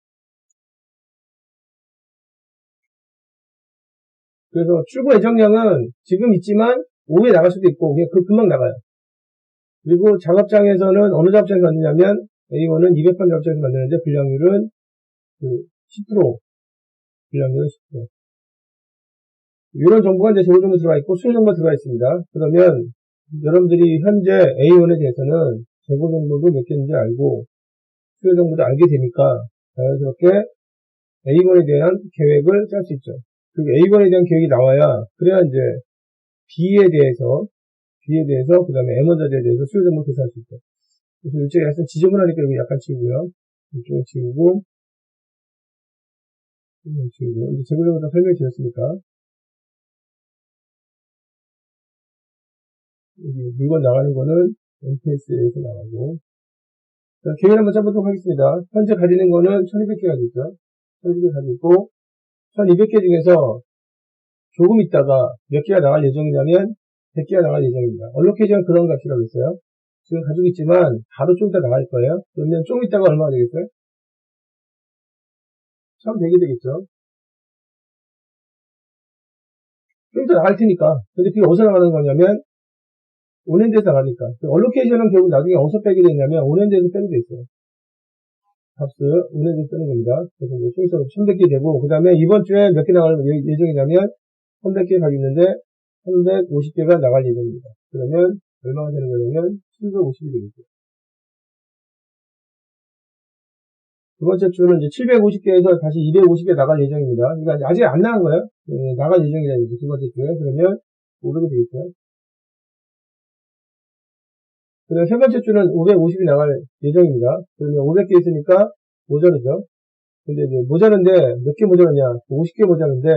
Speaker 1: 그래서 출고 예정량은 지금 있지만 오후에 나갈 수도 있고 그냥 금방 나가요. 그리고 작업장에서는 어느 작업장에서 만드냐면 A1은 200번 작업장에서 만드는데 분량률은 10%, 분량률은 10%. 이런 정보가 이제 재고 정보 들어가 있고 수요 정보 들어가 있습니다. 그러면 여러분들이 현재 A1에 대해서는 재고 정보도 몇 개인지 알고 수요 정보도 알게 되니까 자연스럽게 A1에 대한 계획을 짤 수 있죠. 그리고 A1에 대한 계획이 나와야, 그래야 이제 B에 대해서, 그 다음에 M1자리에 대해서 수요 정보를 계산할 수 있죠. 그래서 이쪽에 약간 지저분하니까 여기 약간 지우고요. 이쪽은 지우고, 이제 재고정보 다 설명해 드렸으니까. 여기 물건 나가는 거는 MPS에서 나가고. 자, 계획을 한번 짜보도록 하겠습니다. 현재 가지는 거는 1200개 가지고 있죠. 1200개 가지고 있고, 1200개 중에서 조금 있다가 몇 개가 나갈 예정이냐면 100개가 나갈 예정입니다. 얼로케이션 그런 값이라고 했어요. 지금 가지고 있지만 바로 좀 이따 나갈 거예요. 그러면 좀 있다가 얼마나 되겠어요? 1100이 되겠죠. 좀 이따 나갈 테니까. 근데 그게 어디서 나가는 거냐면 온핸드에서 나가니까. 얼로케이션은 결국 나중에 어디서 빼게 되냐면 온핸드에서 빼게 돼 있어요. 값을 온핸드에서 빼는 겁니다. 그래서 좀 있어 1100개 되고, 그 다음에 이번 주에 몇 개 나갈 예정이냐면 300개 가지고 있는데 350개가 나갈 예정입니다. 그러면 얼마가 되는 거냐면 750이 되겠죠. 두 번째 주는 이제 750개에서 다시 250개 나갈 예정입니다. 그러니까 아직 안 나간 거예요. 네, 나갈 예정이라는 거죠. 두 번째 주에. 그러면 500이 되겠죠. 그다음 세 번째 주는 550이 나갈 예정입니다. 그러면 500개 있으니까 모자르죠. 근데 이제 모자른데 몇 개 모자르냐? 50개 모자른데,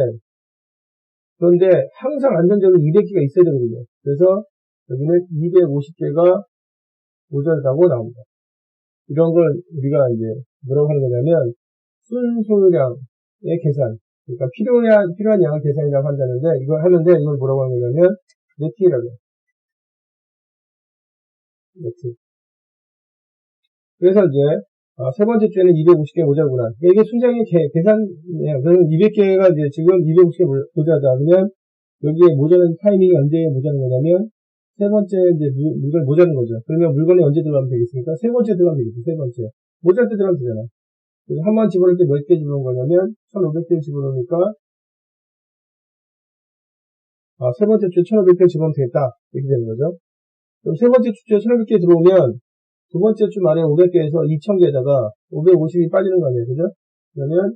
Speaker 1: 그런데 항상 안전적으로 200개가 있어야 되거든요. 그래서 여기는 250개가 모자르다고 나옵니다. 이런 걸 우리가 이제 뭐라고 하는 거냐면 순소량의 계산, 그러니까 필요한 양을 계산이라고 한다는데, 이걸 하는데 이걸 뭐라고 하는 거냐면 네트라고 해요. 네트. 그래서 이제 세 번째 주에는 250개 모자르구나. 이게 순정의 계산이에요. 그러면 200개가 이제 지금 250개 모자르다. 그러면 여기에 모자른 타이밍이 언제 모자른 거냐면 세 번째 이제 물건 모자른 거죠. 그러면 물건이 언제 들어가면 되겠습니까? 세 번째 들어가면 되겠죠. 세 번째. 모자랄 때 들어가면 되잖아. 그래서 한 번 집어넣을 때 몇 개 집어넣은 거냐면 1500개 집어넣으니까 세 번째 주에 1500개 집어넣으면 되겠다. 이렇게 되는 거죠. 그럼 세 번째 주에 1500개 들어오면 두 번째 주 말에 500개에서 2000개에다가 550이 빠지는 거 아니에요. 그죠? 그러면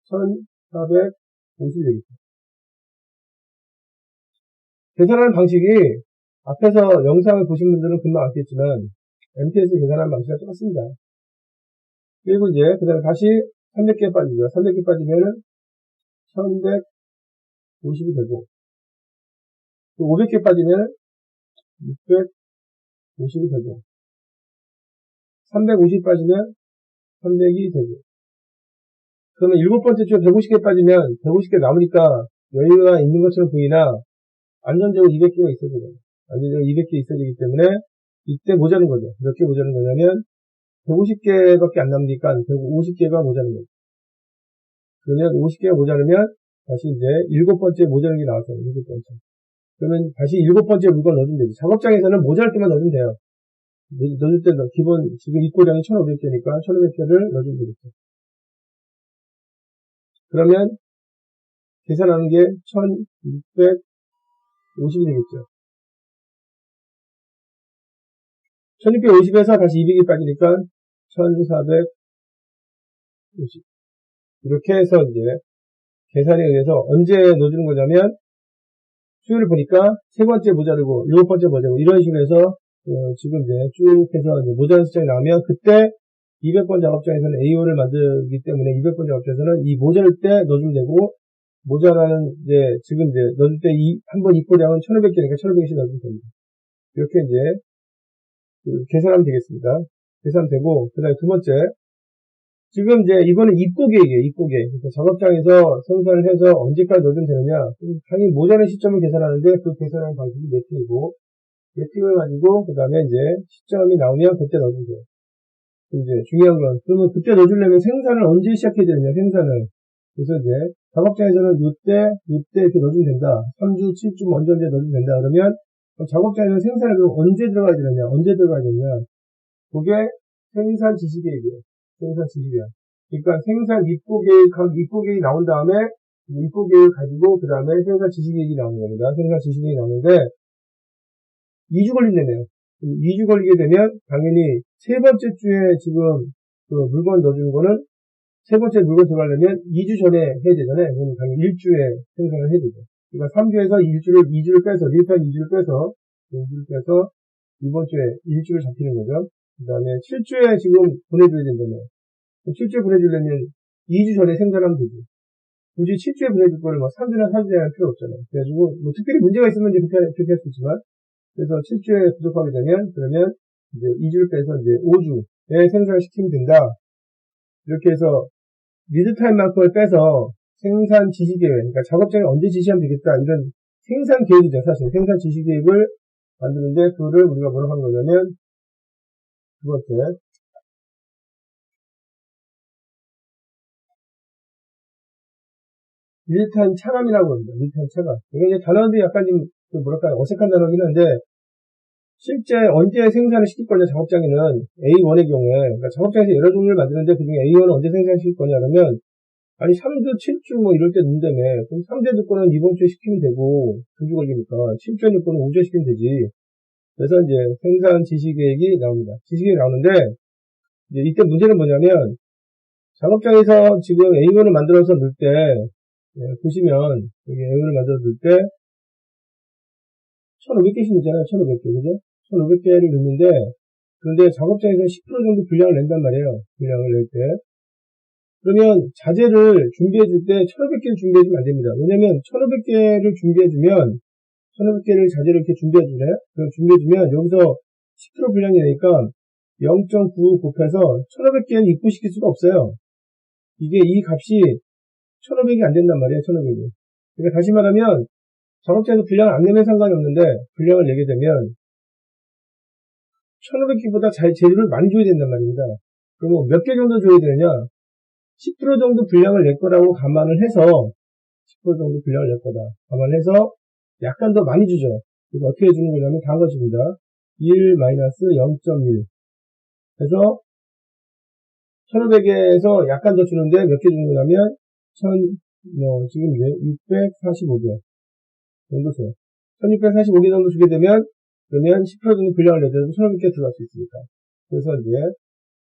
Speaker 1: 1450이 되겠죠. 계산하는 방식이 앞에서 영상을 보신 분들은 금방 알겠지만 MTS 계산하는 방식이 똑같습니다. 그리고 이제 그 다음에 다시 300개 빠지죠. 300개 빠지면은 1150이 되고, 또 500개 빠지면 650이 되고, 350 빠지면 300이 되고, 그러면 일곱 번째 주에 150개 빠지면 150개 남으니까 여유가 있는 것처럼 보이나 안전적으로 200개가 있어야 돼요. 안전적으로 200개 있어야 되기 때문에 이때 모자른 거죠. 몇 개 모자른 거냐면 150개밖에 안 남으니까 결국 50개가 모자란 거죠. 그러면 50개가 모자르면 다시 이제 7번째 모자란 게 나왔어요. 7번째. 그러면 다시 7번째 물건 넣어주면 되죠. 작업장에서는 모자랄 때만 넣어주면 돼요. 넣어줄 때 기본 지금 입고량이 1500개니까 1500개를 넣어주면 되겠죠. 그러면 계산하는 게 1650이 되겠죠. 1650에서 다시 200이 빠지니까 1450. 이렇게 해서 이제 계산에 의해서 언제 넣어주는 거냐면 수요를 보니까 세 번째 모자르고 일곱 번째 모자르고 이런 식으로 해서 지금 이제 쭉 해서 이제 모자란 숫자가 나오면 그때 200번 작업장에서는 A1을 만들기 때문에 200번 작업장에서는 이 모자랄 때 넣어주면 되고 모자라는 이제 지금 이제 넣을 때 한 번 입고량은 1500개니까 1500개씩 넣어주면 됩니다. 이렇게 이제 계산하면 되겠습니다. 계산되고 그 다음에 두 번째 지금 이제 이거는 입고 계획이에요. 입고 계획. 그러니까 작업장에서 생산을 해서 언제까지 넣어주면 되느냐. 당연히 모자란 시점을 계산하는데 그 계산하는 방식이 매팅이고 매팅을 가지고 그 다음에 이제 시점이 나오면 그때 넣어주면 돼요. 이제 중요한 건 그러면 그때 넣어주려면 생산을 언제 시작해야 되느냐. 생산을. 그래서 이제 작업장에서는 요때 이렇게 넣어주면 된다. 3주, 7주 언제 넣어주면 된다. 그러면 작업장에서 생산을 언제 들어가야 되느냐. 언제 들어가야 되느냐. 그게 생산 지시 계획이에요. 생산 지시계획. 그러니까 생산 입고 계획이 나온 다음에 입고 계획을 가지고 그 다음에 생산 지시계획이 나오는 겁니다. 생산 지시계획이 나오는데 2주 걸린다네요. 2주 걸리게 되면 당연히 세 번째 주에 지금 그 물건 넣어주는 거는 세 번째 물건 들어가려면 2주 전에 해야 되잖아요. 그럼 당연히 1주에 생산을 해야 되죠. 그러니까 3주에서 2주를 빼서 리턴 2주를 빼서 이번 주에 1주를 잡히는 거죠. 그 다음에 7주에 지금 보내줘야 된다면 7주에 보내주려면 2주 전에 생산하면 되죠. 굳이 7주에 보내줄 거를 3주나 4주에 할 필요 없잖아요. 그래가지고 특별히 문제가 있으면 이제 그렇게 할 수 있지만 그래서 7주에 부족하게 되면 그러면 이제 2주를 빼서 이제 5주에 생산을 시키면 된다. 이렇게 해서 리드타임만큼을 빼서 생산 지시계획, 그러니까 작업장에 언제 지시하면 되겠다 이런 생산 계획이죠. 사실 생산 지시계획을 만드는데 그거를 우리가 뭐라고 하는 거냐면 두 번째 리드타임 차감이라고 합니다. 리드타임 차감. 이게 이제 단어도 약간 좀 뭐랄까 어색한 단어긴 한데 실제 언제 생산을 시킬 거냐 작업장에는 A1의 경우에 그러니까 작업장에서 여러 종류를 만드는데 그중에 A1은 언제 생산시킬 거냐 그러면 아니 3주 7주 뭐 이럴 때 넣는다며 그럼 3주에 넣을 거는 이번 주에 시키면 되고 2주 걸리니까 7주에 넣을 거는 5주에 시키면 되지. 그래서 이제 생산 지시계획이 나옵니다. 지시계획이 나오는데 이제 이때 문제는 뭐냐면 작업장에서 지금 A1을 만들어서 넣을 때 보시면 여기 A1을 만들어서 넣을 때 1500개씩 넣잖아요. 1500개 그죠? 1500개를 넣는데 그런데 작업장에서 10% 정도 분량을 낸단 말이에요. 분량을 낼 때. 그러면 자재를 준비해줄 때 1500개를 준비해주면 안 됩니다. 왜냐면 1500개를 준비해주면 1500개를 자재를 이렇게 준비해주잖아요. 준비해주면 여기서 10% 분량이 되니까 0.9 곱해서 1500개는 입고시킬 수가 없어요. 이게 이 값이 1500이 안 된단 말이에요. 1500이. 그러니까 다시 말하면 작업장에서 분량을 안 내면 상관이 없는데 분량을 내게 되면 1500개보다 재료를 많이 줘야 된단 말입니다. 그러면 몇 개 정도 줘야 되느냐? 10% 정도 분량을 낼 거라고 감안을 해서 10% 정도 분량을 낼 거다. 감안해서 약간 더 많이 주죠. 그래서 어떻게 해주는 거냐면 다음과 같습니다. 1-0.1 그래서 1500에서 약간 더 주는데 몇 개 주는 거냐면 지금 이제 645개 정도 줘요. 1645개 정도 주게 되면 그러면 10% 정도 분량을 내더라도 1500개 들어갈 수 있으니까. 그래서 이제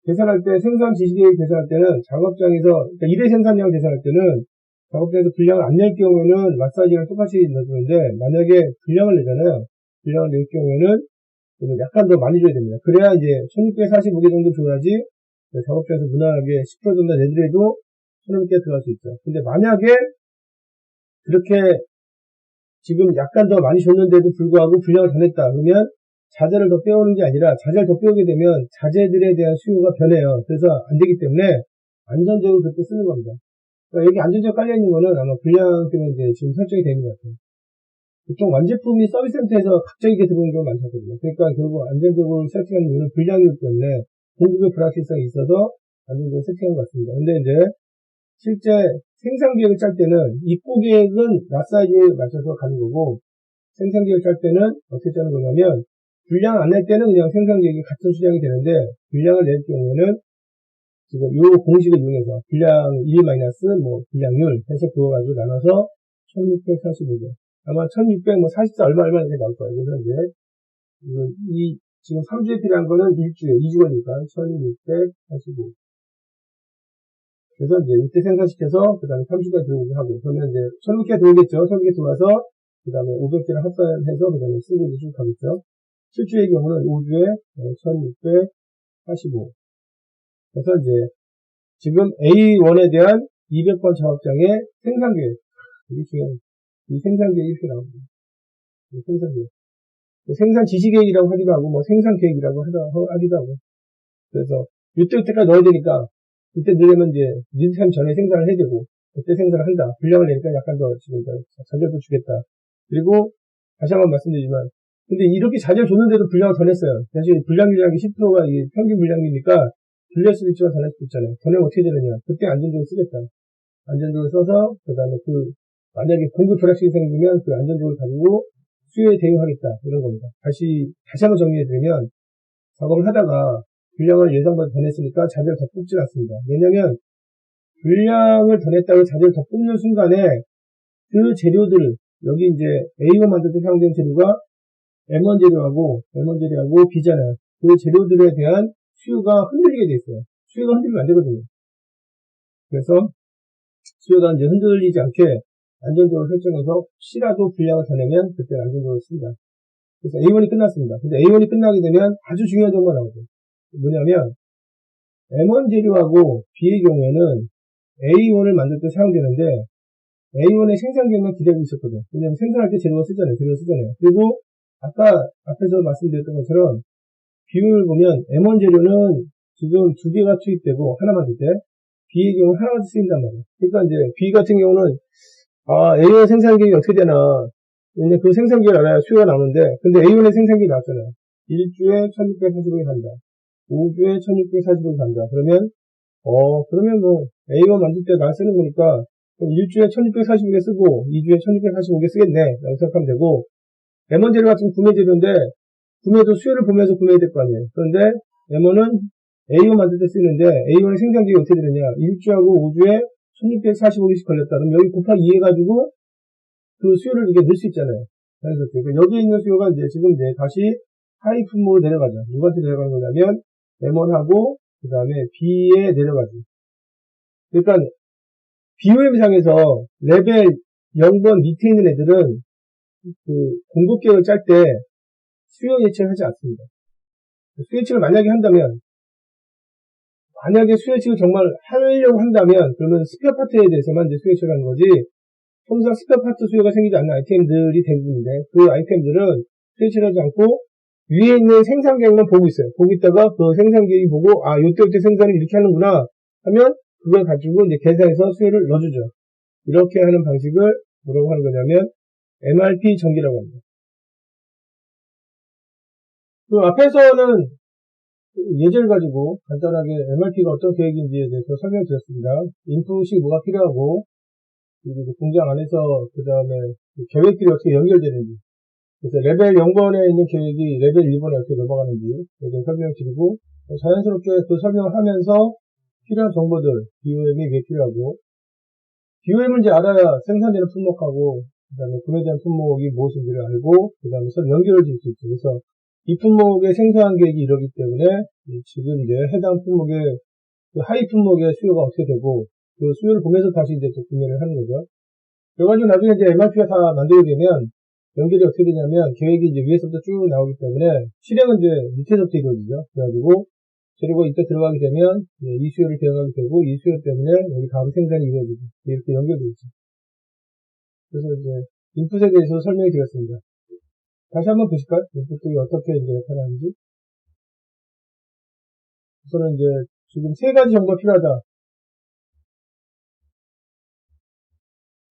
Speaker 1: 계산할 때 생산 지시계획 계산할 때는 작업장에서 그러니까 1회 생산량 계산할 때는 작업장에서 분량을 안 낼 경우에는 마사지랑 똑같이 넣어주는데 만약에 분량을 내잖아요. 분량을 낼 경우에는 약간 더 많이 줘야 됩니다. 그래야 이제 1645개 정도 줘야지 작업장에서 무난하게 10% 정도 내더라도 1500개 들어갈 수 있죠. 근데 만약에 그렇게 지금 약간 더 많이 줬는데도 불구하고 분량을 더 냈다. 그러면 자재를 더 빼오는 게 아니라 자재를 더 빼오게 되면 자재들에 대한 수요가 변해요. 그래서 안 되기 때문에 안전적으로 그렇게 쓰는 겁니다. 그러니까 여기 안전적 깔려있는 거는 아마 분량 때문에 이제 지금 설정이 되는 것 같아요. 보통 완제품이 서비스 센터에서 갑자기 이렇게 들어오는 경우가 많거든요. 그러니까 결국 안전적으로 세팅하는 이유는 분량이기 때문에 공급의 불확실성이 있어서 안정적으로 세팅한 것 같습니다. 근데 이제 실제 생산 계획을 짤 때는 입고 계획은 낫사이즈에 맞춰서 가는 거고 생산 계획을 짤 때는 어떻게 짜는 거냐면 분량 안 낼 때는 그냥 생산 계획이 같은 수량이 되는데 분량을 낼 경우에는 지금 요 공식을 이용해서 분량 1 마이너스 뭐 분량률 해서 그거 가지고 나눠서 1645개 아마 1644 얼마 이렇게 나올 거예요. 그래서 이제 이 지금 3주에 필요한 거는 1주에 2주 걸리니까 1645 그래서 이제 이때 생산시켜서 그 다음에 3주까지 들어오게 하고 그러면 이제 1600개 들어오겠죠. 1600개 들어와서 그 다음에 500개를 합산해서 그 다음에 쓰고 쭉 가겠죠. 7주의 경우는 5주에 1645 그래서 이제 지금 A1에 대한 200번 작업장의 생산계획 이게 중요해요. 이 생산계획이 이렇게 나옵니다. 생산계획 생산 지시계획이라고 하기도 하고 뭐 생산계획이라고 하기도 하고 그래서 이때까지 넣어야 되니까 이때 넣으려면 이제 리드타임 전에 생산을 해야 되고 그때 생산을 한다. 분량을 내니까 약간 더 지금 자재도 주겠다. 그리고 다시 한번 말씀드리지만 근데 이렇게 자재를 줬는데도 분량을 더 냈어요. 사실 분량률이라는 게 10%가 평균 분량이니까 불릴 수도 있지만 더 낼 수도 있잖아요. 더 내면 어떻게 되느냐. 그때 안전적으로 쓰겠다. 안전적으로 써서 그 다음에 만약에 공급 불확실이 생기면 그 안전적으로 가지고 수요에 대응하겠다. 이런 겁니다. 다시 한번 정리해드리면 작업을 하다가 분량을 예상보다 더 냈으니까 자재를 더 뽑지 않습니다. 왜냐면 분량을 더 냈다고 자재를 더 뽑는 순간에 그 재료들 여기 이제 A1 만들 때 사용된 재료가 M1 재료하고 B잖아요. 그 재료들에 대한 수요가 흔들리게 돼 있어요. 수요가 흔들리면 안 되거든요. 그래서 수요가 이제 흔들리지 않게 안전적으로 설정해서 혹시라도 분량을 더 내면 그때 안전적으로 씁니다. 그래서 A1이 끝났습니다. 근데 A1이 끝나게 되면 아주 중요한 점만 나오죠. 뭐냐면 M1 재료하고 B의 경우에는 A1을 만들 때 사용되는데 A1의 생산 계획만 기다리고 있었거든요. 왜냐면 생산할 때 재료가 쓰잖아요. 그리고 아까 앞에서 말씀드렸던 것처럼 비율을 보면 M1 재료는 지금 2개가 투입되고 하나만 쓸 때 B의 경우 하나만 쓰인단 말이에요. 그러니까 이제 B 같은 경우는 A1 생산 계획이 어떻게 되나 왜냐면 그 생산 계획을 알아야 수요가 나오는데 근데 A1의 생산 계획이 나왔잖아요. 1주에 1645개 간다. 5주에 1645개 간다. 그러면 뭐 A1 만들 때 나 쓰는 거니까 그럼 1주에 1645개 쓰고 2주에 1645개 쓰겠네 라고 생각하면 되고 M1 재료 같은 구매 재료인데 구매도 수요를 보면서 구매해야 될 거 아니에요. 그런데 M1은 A1 만들 때 쓰는데 A1의 생산 계획이 어떻게 되느냐 1주하고 5주에 1645개씩 걸렸다. 그럼 여기 곱하기 2 해가지고 그 수요를 이렇게 넣을 수 있잖아요. 그러니까 여기에 있는 수요가 이제 지금 이제 다시 하이 품목으로 내려가죠. 누구한테 내려가는 거냐면 M1하고 그 다음에 B에 내려가죠. 그러니까 BOM상에서 레벨 0번 밑에 있는 애들은 그 공급 계획을 짤 때 수요 예측을 하지 않습니다. 수요 예측을 만약에 한다면 만약에 수요 예측을 정말 하려고 한다면 그러면 스페어 파트에 대해서만 이제 수요 예측을 하는 거지 통상 스페어 파트 수요가 생기지 않는 아이템들이 대부분인데 그 아이템들은 수요 예측을 하지 않고 위에 있는 생산 계획만 보고 있어요. 보고 있다가 그 생산 계획이 보고 요때 생산을 이렇게 하는구나 하면 그걸 가지고 이제 계산해서 수요를 넣어주죠. 이렇게 하는 방식을 뭐라고 하는 거냐면 MRP 전기라고 합니다. 그 앞에서는 예제를 가지고 간단하게 MRP가 어떤 계획인지에 대해서 설명을 드렸습니다. 인풋이 뭐가 필요하고 그리고 공장 안에서 그 다음에 계획들이 어떻게 연결되는지 그래서 레벨 0번에 있는 계획이 레벨 1번에 어떻게 넘어가는지 이렇게 설명을 드리고 자연스럽게 그 설명을 하면서 필요한 정보들 BOM이 왜 필요하고 BOM을 이제 알아야 생산되는 품목하고 그 다음에 구매되는 품목이 무엇인지를 알고 그 다음에 서로 연결을 지을 수 있죠. 그래서 이 품목의 생산 계획이 이러기 때문에 지금 이제 해당 품목의 그 하위 품목의 수요가 어떻게 되고 그 수요를 보면서 다시 이제 또 구매를 하는 거죠. 그래가지고 나중에 이제 MRP가 다 만들게 되면 연결이 어떻게 되냐면 계획이 이제 위에서부터 쭉 나오기 때문에 실행은 이제 밑에서부터 이루어지죠. 그래가지고 재료가 이때 들어가게 되면 이 수요를 대응하게 되고 이 수요 때문에 여기 다음 생산이 이루어지고 이렇게 연결되어 있죠. 그래서 이제 인풋에 대해서 설명해 드렸습니다. 다시 한번 보실까요? 인풋이 어떻게 이제 나타나는지. 우선은 이제 지금 세 가지 정보가 필요하다.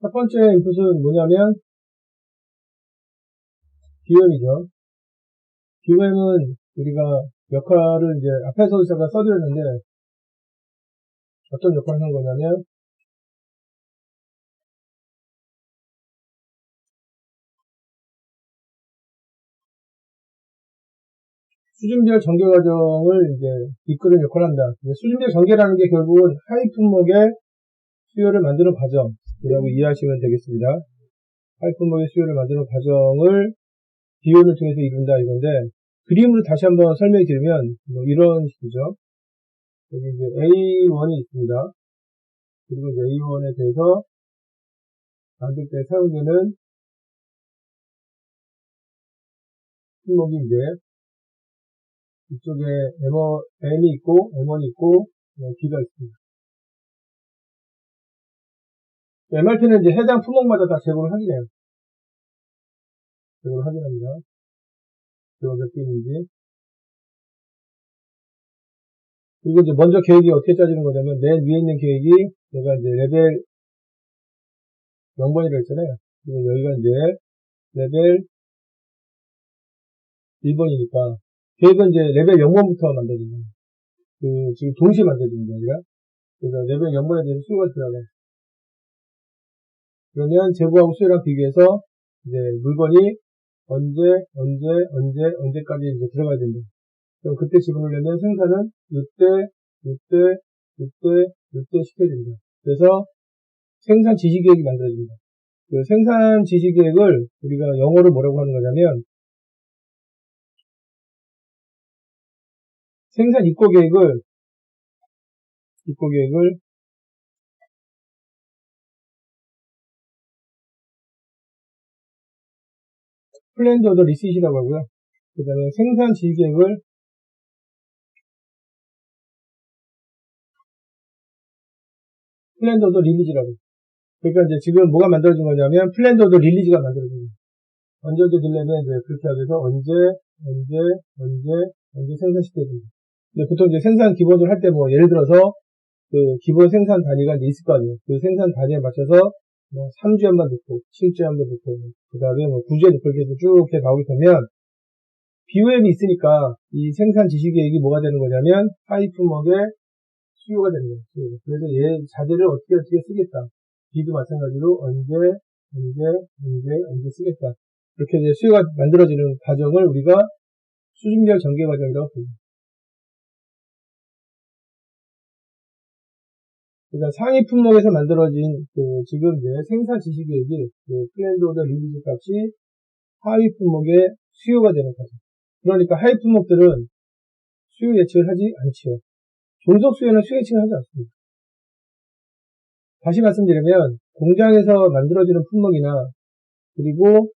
Speaker 1: 첫 번째 인풋은 뭐냐면 BOM이죠. BOM은 우리가 역할을 이제 앞에서도 제가 써드렸는데 어떤 역할을 한 거냐면 수준별 전개 과정을 이제 이끄는 역할을 한다. 수준별 전개라는 게 결국은 하위 품목의 수요를 만드는 과정이라고 이해하시면 되겠습니다. 하위 품목의 수요를 만드는 과정을 비용을 통해서 이룬다 이건데, 그림으로 다시 한번 설명해 드리면 뭐 이런 식이죠. 여기 이제 A1이 있습니다. 그리고 이제 A1에 대해서 만들 때 사용되는 품목이 이제 이쪽에 M이 있고 M1이 있고 B가 있습니다. MRP는 이제 해당 품목마다 다 제공을 확인해요. 제공을 확인합니다. 제가 몇 개 있는지. 그리고 이제 먼저 계획이 어떻게 짜지는 거냐면, 맨 위에 있는 계획이 내가 이제 레벨 0번이라고 했잖아요. 그리고 여기가 이제 레벨 1번이니까, 계획은 이제 레벨 0번부터 만들어지는 거예요. 지금 동시에 만들어지는 게 아니라, 그래서 레벨 0번에 대해서 수요가 들어가요. 그러면 재고하고 수요랑 비교해서 이제 물건이 언제까지 이제 들어가야 된다. 그럼 그때 집어넣으려면 생산은 이때 시켜야 된다. 그래서 생산 지시 계획이 만들어집니다. 그 생산 지시 계획을 우리가 영어로 뭐라고 하는 거냐면, 생산 입고 계획을 플랜드 오더 리시트라고 하고요. 그 다음에 생산 지시 계획을 플랜드 오더 릴리즈라고. 그러니까 이제 지금 뭐가 만들어진 거냐면 플랜드 오더 릴리즈가 만들어진 거예요. 언제 딜레면 이제 그렇게 하기 위해서 언제 생산시켜야 된다. 보통 이제 생산 기본을 할 때 뭐 예를 들어서 그 기본 생산 단위가 이제 있을 거 아니에요. 그 생산 단위에 맞춰서 뭐 3주에 한 번 넣고 7주에 한 번 넣고 그 다음에 뭐 9주에 넣고 이렇게 쭉 이렇게 나오게 되면 BOM이 있으니까 이 생산 지시 계획이 뭐가 되는 거냐면 하위 품목의 수요가 되는 거예요. 그래서 얘 자재를 어떻게 쓰겠다. B도 마찬가지로 언제 쓰겠다. 이렇게 이제 수요가 만들어지는 과정을 우리가 수준별 전개 과정이라고 부릅니다. 그러니까 상위 품목에서 만들어진 지금 이제 생산 지시 계획이 플랜드 오더 릴리즈 값이 하위 품목의 수요가 되는 거죠. 그러니까 하위 품목들은 수요 예측을 하지 않죠. 종속 수요는 수요 예측을 하지 않습니다. 다시 말씀드리면 공장에서 만들어지는 품목이나 그리고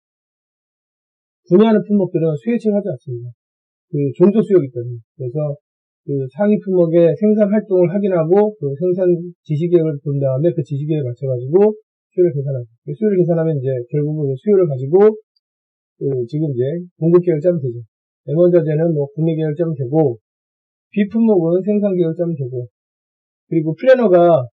Speaker 1: 분야하는 품목들은 수요 예측을 하지 않습니다. 종속 수요이기 때문에. 그래서 상위 품목의 생산 활동을 확인하고 그 생산 지시 계획을 본 다음에 그 지시 계획에 맞춰가지고 수요를 계산하죠. 수요를 계산하면 이제 결국은 수요를 가지고 지금 이제 공급 계획을 짜면 되죠. M1 자재는 뭐 구매 계획을 짜면 되고 B 품목은 생산 계획을 짜면 되고 그리고 플래너가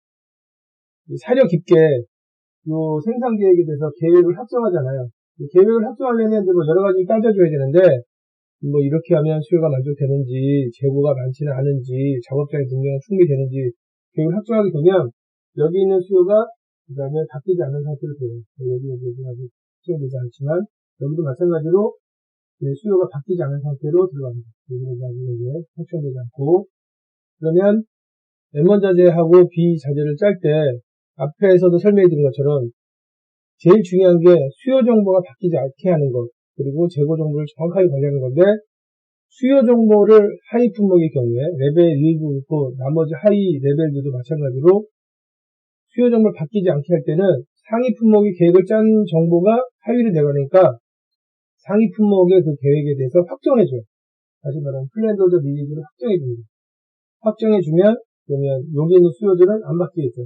Speaker 1: 사려 깊게 요 생산 계획에 대해서 계획을 합성하잖아요. 계획을 합성하려면 뭐 여러 가지 따져줘야 되는데 뭐 이렇게 하면 수요가 만족되는지 재고가 많지는 않은지 작업장의 능력은 충분히 되는지 계획을 합성하게 되면 여기 있는 수요가 그 다음에 바뀌지 않는 상태로 돼요. 여기는 아직 수요되지 않지만 여기도 마찬가지로 수요가 바뀌지 않은 상태로 들어갑니다. 여기는 아직 확정되지 않고 그러면 M1 자재하고 B 자재를 짤 때 앞에서도 설명해 드린 것처럼 제일 중요한 게 수요 정보가 바뀌지 않게 하는 것 그리고 재고 정보를 정확하게 관리하는 건데 수요 정보를 하위 품목의 경우에 레벨 1도 있고 나머지 하위 레벨들도 마찬가지로 수요 정보를 바뀌지 않게 할 때는 상위 품목의 계획을 짠 정보가 하위로 내려가니까 상위 품목의 그 계획에 대해서 확정을 해줘요. 다시 말하면 플랜드 오더 릴리즈를 확정해줍니다. 확정해주면 그러면 여기 있는 수요들은 안 바뀌겠죠.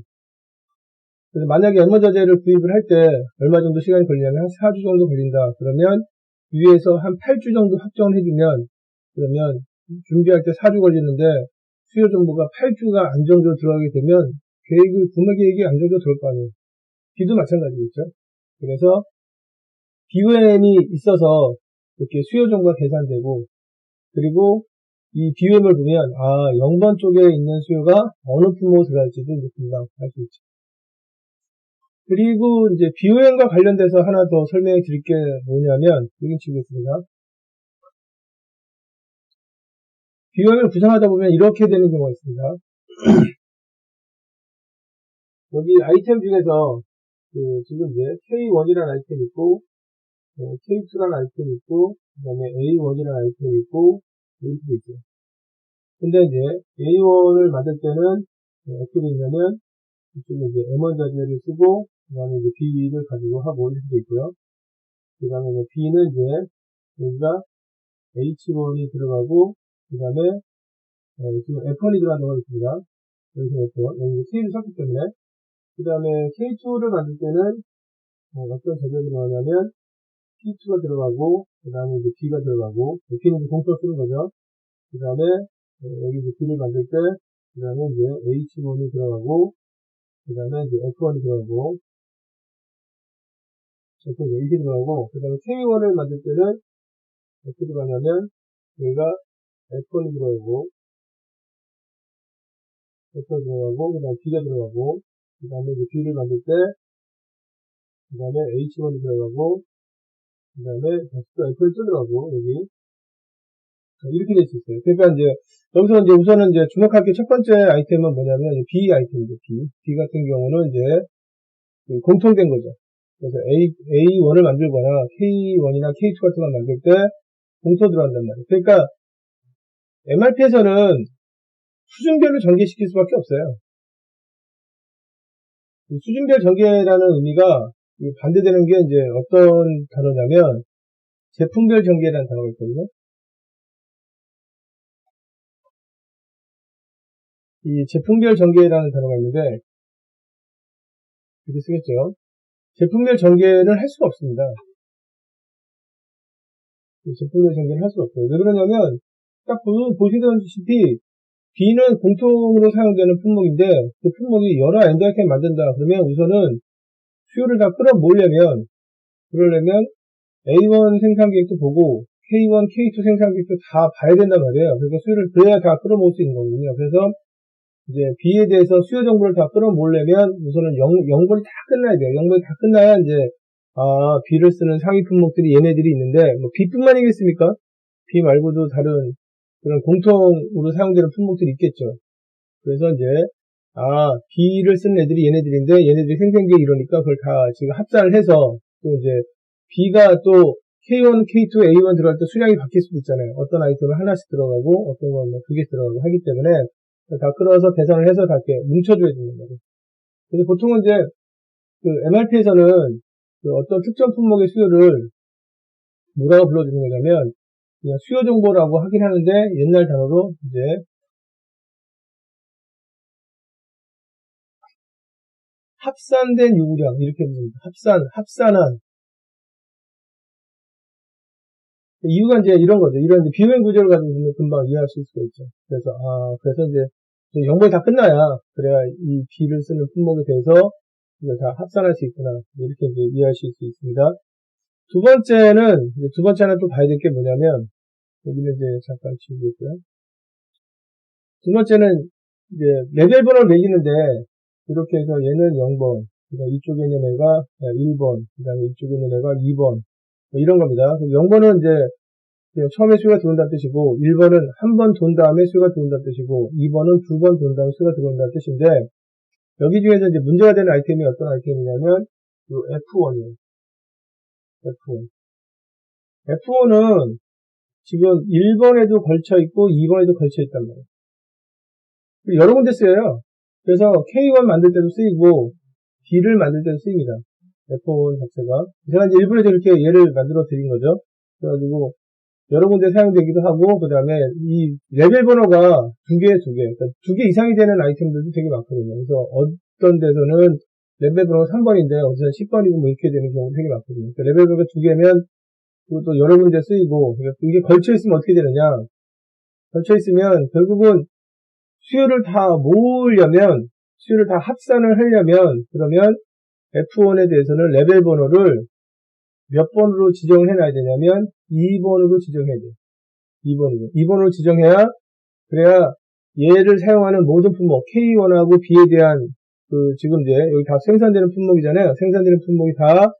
Speaker 1: 그래서 만약에 M1 자재를 구입을 할 때 얼마 정도 시간이 걸리냐면 한 4주 정도 걸린다. 그러면 위에서 한 8주 정도 확정을 해주면 그러면 준비할 때 4주 걸리는데 수요 정보가 8주가 안정적으로 들어가게 되면 구매 계획이 안정적으로 들어올 거 아니에요. B도 마찬가지겠죠. 그래서 BOM이 있어서 이렇게 수요 정보가 계산되고 그리고 이 BOM을 보면, 0번 쪽에 있는 수요가 어느 품목으로 들어갈지도 이제 금방 알 수 있죠. 그리고 이제 BOM과 관련돼서 하나 더 설명해 드릴 게 뭐냐면, 여기 치겠습니다. BOM을 구성하다 보면 이렇게 되는 경우가 있습니다. 여기 아이템 중에서, 지금 이제 K1이라는 아이템이 있고, K2라는 아이템이 있고, 그 다음에 A1이라는 아이템이 있고, 이렇게 있죠. 근데 이제 A1을 만들 때는 어떻게 되냐면, 이쪽에 이제 M1 자리를 쓰고, 그 다음에 이제 B를 가지고 하고 이렇게 있고요. 그 다음에 B는 이제, 여기가 H1이 들어가고, 그 다음에, 지금 F1이 들어간다고 했습니다. 여기서 F1, 여기 K를 썼기 때문에. 그 다음에 K2를 만들 때는, 어떤 자리가 들어가냐면, P2가 들어가고, 그 다음에 이제 B가 들어가고, B는 이제 공통 쓰는 거죠. 그 다음에, 여기 이제 B를 만들 때, 그 다음에 이제 H1이 들어가고, 그 다음에 이제 F1이 들어가고, 이렇게 들어가고, 그 다음에 K1을 만들 때는, 어떻게 들어가냐면, 여기가 F1이 들어가고, F1이 들어가고, 그 다음에 B가 들어가고, 그 다음에 이제 B를 만들 때, 그 다음에 H1이 들어가고, 그 다음에 또 F를 뜯으라고, 여기. 이렇게 될 수 있어요. 그러니까 이제, 여기서 이제 우선은 이제 주목할 게 첫 번째 아이템은 뭐냐면, B 아이템이죠, B. B 같은 경우는 이제, 공통된 거죠. 그래서 A1을 만들거나, K1이나 K2 같은 걸 만들 때, 공통 들어간단 말이에요. 그러니까, MRP에서는 수준별로 전개시킬 수밖에 없어요. 수준별 전개라는 의미가, 반대되는 게 이제 어떤 단어냐면, 제품별 전개라는 단어가 있거든요. 이 제품별 전개라는 단어가 있는데, 이렇게 쓰겠죠. 제품별 전개를 할 수가 없습니다. 제품별 전개를 할 수가 없어요. 왜 그러냐면, 딱 보시다시피, B는 공통으로 사용되는 품목인데, 그 품목이 여러 엔드 아이템 만든다. 그러면 우선은 수요를 다 끌어모으려면, 그러려면 A1 생산 계획도 보고, K1, K2 생산 계획도 다 봐야 된단 말이에요. 그러니까 수요를 그래야 다 끌어모을 수 있는 거거든요. 그래서 이제 B에 대해서 수요 정보를 다 끌어모으려면 우선은 0번이 다 끝나야 돼요. 0번이 다 끝나야 이제 B를 쓰는 상위 품목들이 얘네들이 있는데 뭐 B뿐만이겠습니까? B 말고도 다른 그런 공통으로 사용되는 품목들이 있겠죠. 그래서 이제 B를 쓰는 애들이 얘네들인데 얘네들이 생생계획 이러니까 그걸 다 지금 합산을 해서 또 이제 B가 또 K1, K2, A1 들어갈 때 수량이 바뀔 수도 있잖아요. 어떤 아이템은 하나씩 들어가고 어떤 건 뭐 2개 들어가고 하기 때문에 다 끌어서 계산을 해서 다 이렇게 뭉쳐줘야 되는 거예요. 그래서 보통은 이제 그 MRP에서는 그 어떤 특정 품목의 수요를 뭐라고 불러주는 거냐면 그냥 수요 정보라고 하긴 하는데 옛날 단어로 이제 합산된 요구량 이렇게 부릅니다. 합산한 이유가 이제 이런 거죠. 이런 이제 BOM 구조를 가지고 보면 금방 이해하실 수가 있죠. 그래서 이제 영번이 다 끝나야 그래야 이 B를 쓰는 품목에 대해서 이걸 다 합산할 수 있구나 이렇게 이제 이해하실 수 있습니다. 두 번째 하나 또 봐야 될 게 뭐냐면 여기는 이제 잠깐 지우겠고요. 두 번째는 이제 레벨 번호를 매기는데 이렇게 해서 얘는 0번, 그다음에 이쪽에 있는 애가 1번, 그다음에 이쪽에 있는 애가 2번 뭐 이런 겁니다. 0번은 이제 처음에 수요가 들어온다는 뜻이고 1번은 한 번 돈 다음에 수요가 들어온다는 뜻이고 2번은 두 번 돈 다음에 수요가 들어온다는 뜻인데 여기 중에서 이제 문제가 되는 아이템이 어떤 아이템이냐면 F1이에요. F1은 지금 1번에도 걸쳐 있고 2번에도 걸쳐 있단 말이에요. 여러 군데 쓰여요. 그래서 K1 만들 때도 쓰이고 B를 만들 때도 쓰입니다. F1 자체가. 제가 이제 일부러 이렇게 예를 만들어 드린 거죠. 그래가지고 여러 군데 사용되기도 하고 그 다음에 이 레벨 번호가 두 개, 그러니까 2개 이상이 되는 아이템들도 되게 많거든요. 그래서 어떤 데서는 레벨 번호가 3번인데 어디서는 10번이고 뭐 이렇게 되는 경우도 되게 많거든요. 그러니까 레벨 번호가 2개면 그것도 여러 군데 쓰이고 그러니까 이게 걸쳐 있으면 어떻게 되느냐? 걸쳐 있으면 결국은 수요를 다 모으려면 수요를 다 합산을 하려면 그러면 F1에 대해서는 레벨 번호를 몇 번으로 지정해 놔야 되냐면 2번으로 지정해야 돼요. 2번으로 지정해야 그래야 얘를 사용하는 모든 품목, K1하고 B에 대한 지금 이제 여기 다 생산되는 품목이잖아요. 생산되는 품목이 다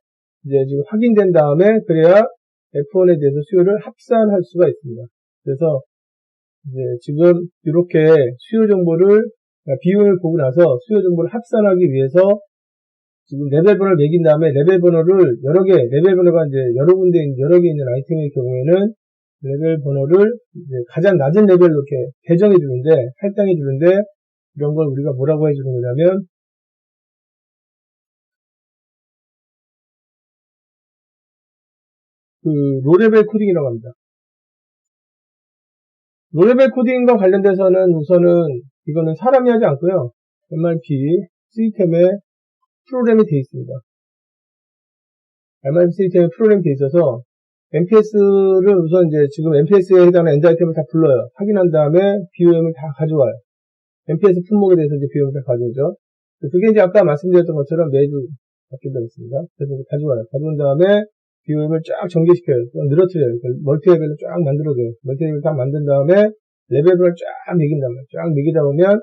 Speaker 1: 이제 지금 확인된 다음에 그래야 F1에 대해서 수요를 합산할 수가 있습니다. 그래서 이제 지금 이렇게 수요 정보를 비용을 보고 나서 수요 정보를 합산하기 위해서 지금 레벨 번호를 매긴 다음에 레벨 번호를 레벨 번호가 이제 여러 개 있는 아이템의 경우에는 레벨 번호를 이제 가장 낮은 레벨로 이렇게 배정해 주는데, 할당해 주는데, 이런 걸 우리가 뭐라고 해주는 거냐면, 로레벨 코딩이라고 합니다. 로레벨 코딩과 관련돼서는 우선은, 이거는 사람이 하지 않고요. MRP 시스템에 프로그램이 되어 있습니다. MRP 시스템에 프로그램이 되어 있어서, MPS를 우선 이제 지금 MPS에 해당하는 엔드 아이템을 다 불러요. 확인한 다음에 BOM을 다 가져와요. MPS 품목에 대해서 이제 BOM을 다 가져오죠. 그게 이제 아까 말씀드렸던 것처럼 매주 바뀐다고 했습니다. 그래서 가져와요. 가져온 다음에 BOM을 쫙 전개시켜요. 늘어뜨려요. 멀티레벨로 쫙 만들어줘요. 멀티레벨을 딱 만든 다음에 레벨별을 쫙 매긴단 말이에요. 쫙 매기다 보면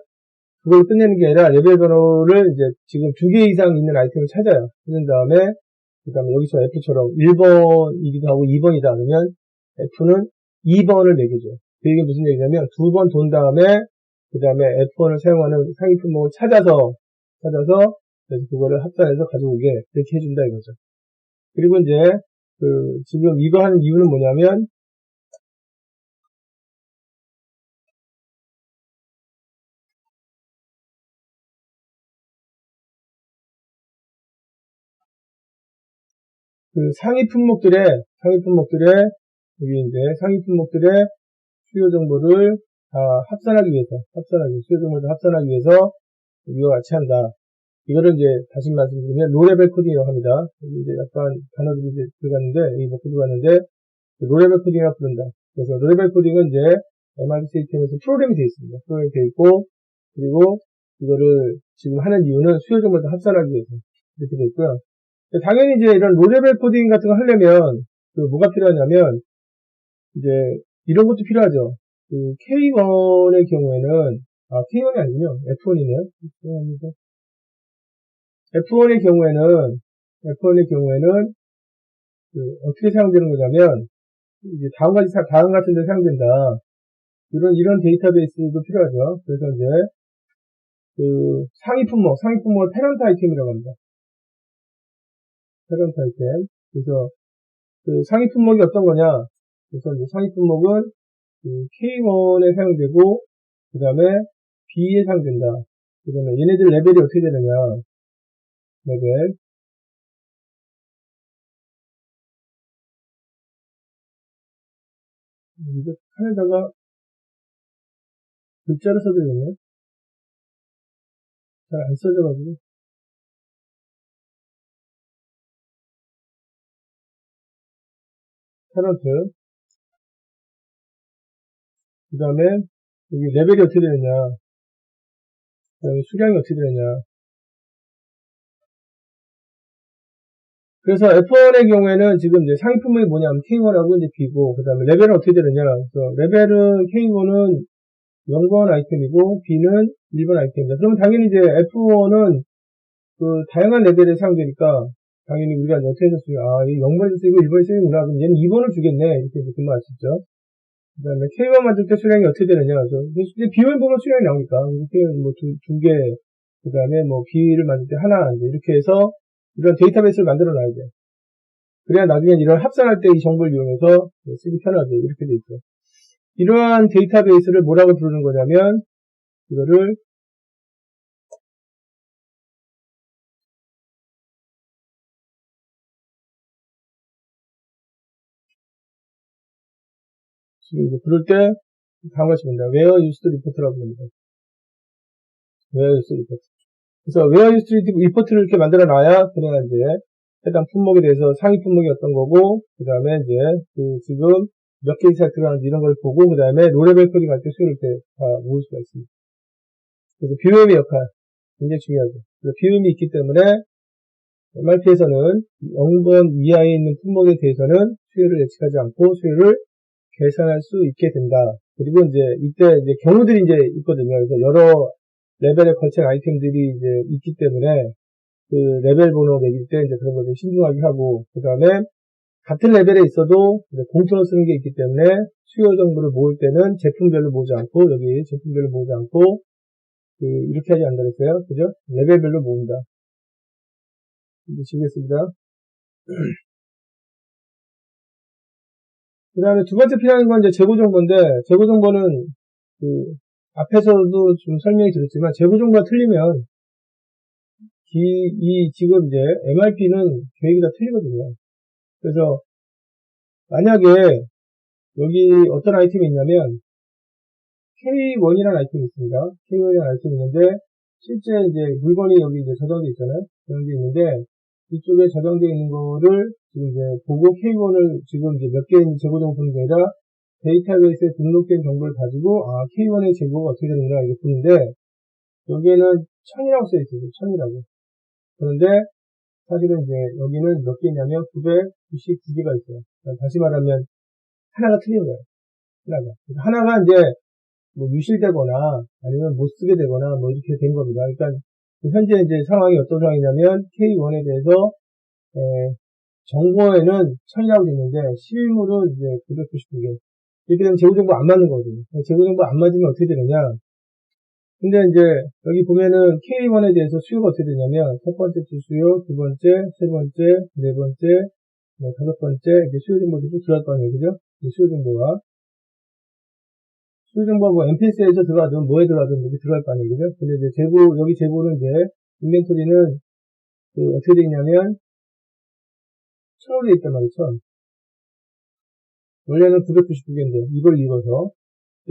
Speaker 1: 그걸 끝내는 게 아니라 레벨 번호를 이제 지금 2개 이상 있는 아이템을 찾아요. 찾은 다음에 그 다음에 여기서 F처럼 1번이기도 하고 2번이다 그러면 F는 2번을 매겨줘요. 그 얘기는 무슨 얘기냐면 2번 돈 다음에 그 다음에 F1을 사용하는 상위 품목을 찾아서 그래서 그거를 합산해서 가져오게 이렇게 해준다 이거죠. 그리고 이제 지금 이거 하는 이유는 뭐냐면 상위 품목들의 여기 이제 상위 품목들의 수요 정보를 다 수요 정보를 합산하기 위해서 이와 같이 한다. 이거를 이제 다시 말씀드리면 로레벨 코딩이라고 합니다. 여기 이제 약간 단어들이 이제 들어갔는데 여기 못 들어갔는데 로레벨 코딩이라고 부른다. 그래서 로레벨 코딩은 이제 MRP 시스템에서 프로그램이 되어 있습니다. 프로그램이 되어 있고 그리고 이거를 지금 하는 이유는 수요 정보를 합산하기 위해서 이렇게 되어 있고요. 당연히 이제 이런 로레벨 코딩 같은 거 하려면 뭐가 필요하냐면 이제 이런 것도 필요하죠. K1의 경우에는 K1이 아니군요. F1이네요. F1의 경우에는 어떻게 사용되는 거냐면 이제 다음 같은 데 사용된다. 이런 데이터베이스도 필요하죠. 그래서 이제 상위 품목을 페런트 아이템이라고 합니다. 페런트 아이템. 그래서 상위 품목이 어떤 거냐? 그래서 이제 상위 품목은 K1에 사용되고 그 다음에 B에 사용된다. 그 다음에 얘네들 레벨이 어떻게 되느냐? 레벨. 이거 칸에다가 글자로 써드리네요. 잘 안 써져가지고. 페런트. 그 다음에 여기 레벨이 어떻게 되느냐? 그 다음에 수량이 어떻게 되느냐? 그래서 F1의 경우에는 지금 이제 상위 품목이 뭐냐면 K1하고 이제 B고, 그 다음에 레벨은 어떻게 되느냐? 그래서 레벨은 K1은 0번 아이템이고, B는 1번 아이템입니다. 그러면 당연히 이제 F1은 다양한 레벨에 사용되니까, 당연히 우리가 어떻게 해서 쓰요? 이 0번에서 쓰이고 1번에서 쓰이는구나. 그럼 얘는 2번을 주겠네. 이렇게 이제 그말 아시죠? 그 다음에 K1 만들 때 수량이 어떻게 되느냐? 그래서 B를 보면 수량이 나오니까, 이렇게 뭐 두 개, 그 다음에 뭐 B를 만들 때 하나, 이제 이렇게 해서 이런 데이터베이스를 만들어 놔야 돼요. 그래야 나중에 이런 합산할 때 이 정보를 이용해서 쓰기 편하게 이렇게 돼 있죠. 이러한 데이터베이스를 뭐라고 부르는 거냐면 이거를 지금 이제 부를 때 다음과 같이 봅니다. Where used report라고 부릅니다. Where used report. 그래서 Where used report를 이렇게 만들어 놔야 그래야 이제 해당 품목에 대해서 상위 품목이 어떤 거고 그 다음에 이제 지금 몇 개 이상 들어가는지 이런 걸 보고 그 다음에 로레벨 코딩 할 때 수요를 때 다 모을 수가 있습니다. 그래서 BOM의 역할 굉장히 중요하죠. 그래서 BOM이 있기 때문에 MRP에서는 0번 이하에 있는 품목에 대해서는 수요를 예측하지 않고 수요를 계산할 수 있게 된다. 그리고 이제 이때 이제 경우들이 이제 있거든요. 그래서 여러 레벨에 걸친 아이템들이 이제 있기 때문에 그 레벨 번호 매길 때 이제 그런 거 좀 신중하게 하고, 그 다음에 같은 레벨에 있어도 이제 공통으로 쓰는 게 있기 때문에 수요 정보를 모을 때는 제품별로 모으지 않고, 여기 제품별로 모으지 않고, 이렇게 하지 않는다 그랬어요. 그죠? 레벨별로 모은다. 이제 지우겠습니다. 그 다음에 두 번째 필요한 건 이제 재고 정보인데, 재고 정보는 앞에서도 좀 설명이 드렸지만, 재고 정보가 틀리면, 지금 이제 MRP는 계획이 다 틀리거든요. 그래서, 만약에, 여기 어떤 아이템이 있냐면, K1이라는 아이템이 있습니다. K1이라는 아이템이 있는데, 실제 이제 물건이 여기 이제 저장되어 있잖아요. 저장되어 있는데, 이쪽에 저장되어 있는 거를 지금 이제 보고 K1을 지금 이제 몇 개의 재고 정보는 게 아니라 데이터베이스에 등록된 정보를 가지고, K1의 재고가 어떻게 되는가 이렇게 보는데, 여기에는 1000이라고 써있어요. 1000이라고. 그런데, 사실은 이제 여기는 몇 개냐면 999개가 있어요. 다시 말하면, 하나가 틀린 거예요. 하나가 이제, 뭐 유실되거나, 아니면 못 쓰게 되거나, 뭐 이렇게 된 겁니다. 그러니까, 현재 이제 상황이 어떤 상황이냐면, K1에 대해서, 정보에는 1000이라고 되어 있는데, 실물은 이제 999개. 이렇게 되면 재고정보 안 맞는 거거든요. 재고정보 안 맞으면 어떻게 되느냐. 근데 이제, 여기 보면은 K1에 대해서 수요가 어떻게 되냐면, 첫 번째 주 수요, 두 번째, 세 번째, 네 번째, 다섯 번째, 이제 수요 정보들이 쭉 들어갈 거 아니에요. 그죠? 수요 정보가. 수요 정보가 뭐 MPS에서 들어가든 뭐에 들어가든 여기 들어갈 거 아니에요. 그죠? 근데 이제 재고, 여기 재고는 이제, 인벤토리는, 어떻게 되어 있냐면, 1000으로 되어 있단 말이에요. 1000. 원래는 999개인데, 이걸 읽어서.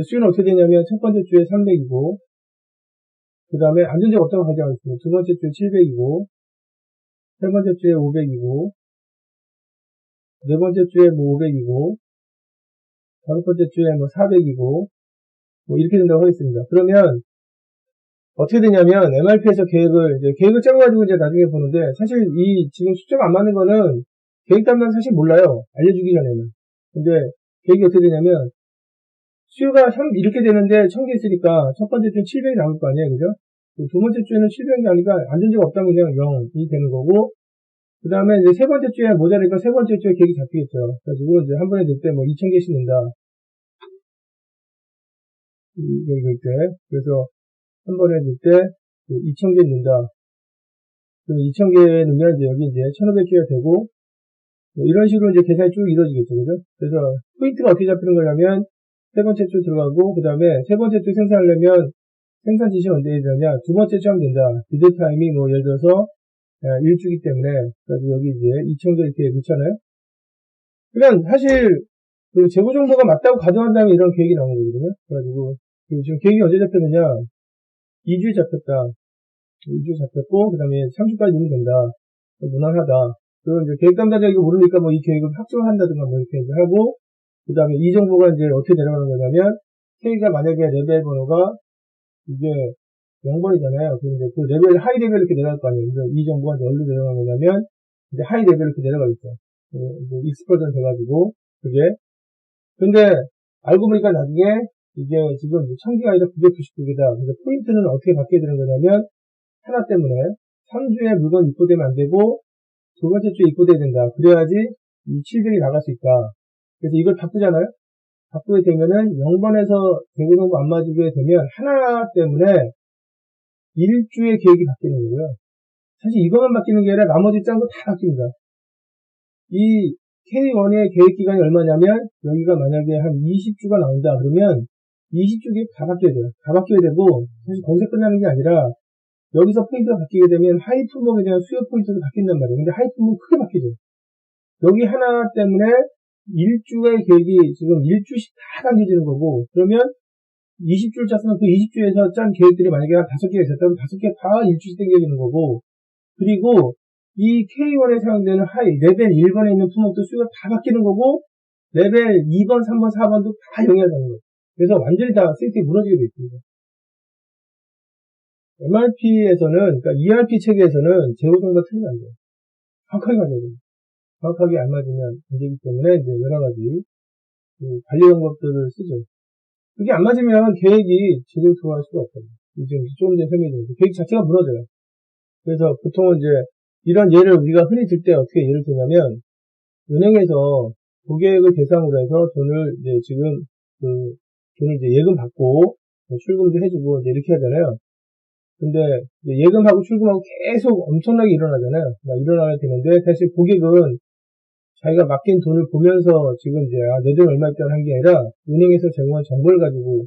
Speaker 1: 수요는 어떻게 되냐면, 첫 번째 주에 300이고, 그 다음에 안전자가 없다고 가정하고 있습니다. 두 번째 주에 700이고, 세 번째 주에 500이고, 네 번째 주에 뭐 500이고, 다섯 번째 주에 뭐 400이고, 뭐 이렇게 된다고 하겠습니다. 그러면, 어떻게 되냐면, MRP에서 계획을 짜가지고 이제 나중에 보는데, 사실 지금 숫자가 안 맞는 거는, 계획 담당 사실 몰라요. 알려주기 전에는. 근데, 계획이 어떻게 되냐면, 수요가 이렇게 되는데 1000개 있으니까 첫 번째 주에 700이 나올 거 아니에요. 그죠? 두 번째 주에는 700이 나오니까 안전지가 없다면 그냥 0이 되는 거고, 그 다음에 이제 세 번째 주에 모자라니까 세 번째 주에 계획이 잡히겠죠. 그래가지고 이제 한 번에 넣을 때 뭐 2000개씩 넣는다. 여기 넣을 때. 그래서 한 번에 넣을 때 2000개 넣는다. 그럼 2000개 넣으면 이제 여기 이제 1500개가 되고, 뭐 이런 식으로 이제 계산이 쭉 이루어지겠죠. 그죠? 그래서 포인트가 어떻게 잡히는 거냐면, 세 번째 주 들어가고, 그 다음에 세 번째 주 생산하려면 생산 지시 언제 해야 되냐? 두 번째 주 하면 된다. 비드 타임이 뭐 예를 들어서 1주기 때문에, 그래서 여기 이제 2000개 이렇게 넣잖아요? 그러니까 사실 그 재고 정보가 맞다고 가정한다면 이런 계획이 나오는 거거든요. 그래가지고 지금 계획이 언제 잡혔느냐? 2주에 잡혔다. 2주에 잡혔고, 그 다음에 3주까지 넣으면 된다. 무난하다. 그리고 이제 계획 담당자가 이거 모르니까 뭐 이 계획을 확정한다든가 뭐 이렇게 이제 하고, 그 다음에 이 정보가 이제 어떻게 내려가는 거냐면, K가 만약에 레벨 번호가 이게 0번이잖아요. 그럼 이제 그 레벨, 하이 레벨 이렇게 내려갈 거 아니에요. 그래서 이 정보가 이제 어디로 내려가는 거냐면, 이제 하이 레벨 이렇게 내려가겠죠. 이제 익스퍼전 돼가지고, 그게. 근데, 알고 보니까 나중에, 이게 지금 1000개가 아니라 999개다. 그래서 포인트는 어떻게 바뀌게 되는 거냐면, 하나 때문에, 3주에 물건 입고되면 안 되고, 두 번째 주에 입고돼야 된다. 그래야지 이 700이 나갈 수 있다. 그래서 이걸 바꾸잖아요? 바꾸게 되면은 0번에서 재고정보 안 맞게 되면 하나 때문에 1주의 계획이 바뀌는 거고요. 사실 이것만 바뀌는 게 아니라 나머지 짠 거 다 바뀝니다. 이 K1의 계획 기간이 얼마냐면 여기가 만약에 한 20주가 나온다 그러면 20주 계획 다 바뀌어야 돼요. 다 바뀌어야 되고 사실 거기서 끝나는 게 아니라 여기서 포인트가 바뀌게 되면 하이 품목에 대한 수요 포인트도 바뀐단 말이에요. 근데 하이 품목은 크게 바뀌죠. 여기 하나 때문에 1주의 계획이 지금 1주씩 다 당겨지는 거고, 그러면 20주를 짰으면 그 20주에서 짠 계획들이 만약에 한 5개가 있었다면 5개 다 1주씩 당겨지는 거고, 그리고 이 K1에 사용되는 하이, 레벨 1번에 있는 품목도 수요가 다 바뀌는 거고, 레벨 2번, 3번, 4번도 다 영향을 받는 거예요. 그래서 완전히 다 시스템이 무너지게 되어 있습니다. MRP에서는, 그러니까 ERP 체계에서는 재고 정보가 틀리면 안 돼요. 정확하게 맞아야 돼요. 정확하게 안 맞으면 안 되기 때문에 이제 여러 가지 관리 방법들을 쓰죠. 그게 안 맞으면 계획이 제대로 들어갈 수가 없거든요. 지금 조금 전에 설명드렸는데 계획 자체가 무너져요. 그래서 보통은 이제 이런 예를 우리가 흔히 들 때 어떻게 예를 들냐면 은행에서 고객을 대상으로 해서 돈을 이제 지금 돈을 이제 예금 받고 출금도 해주고 이제 이렇게 하잖아요. 근데 예금하고 출금하고 계속 엄청나게 일어나잖아요. 일어나야 되는데 사실 고객은 자기가 맡긴 돈을 보면서 지금 이제 내 돈 얼마 있다는 한 게 아니라 은행에서 제공한 정보를 가지고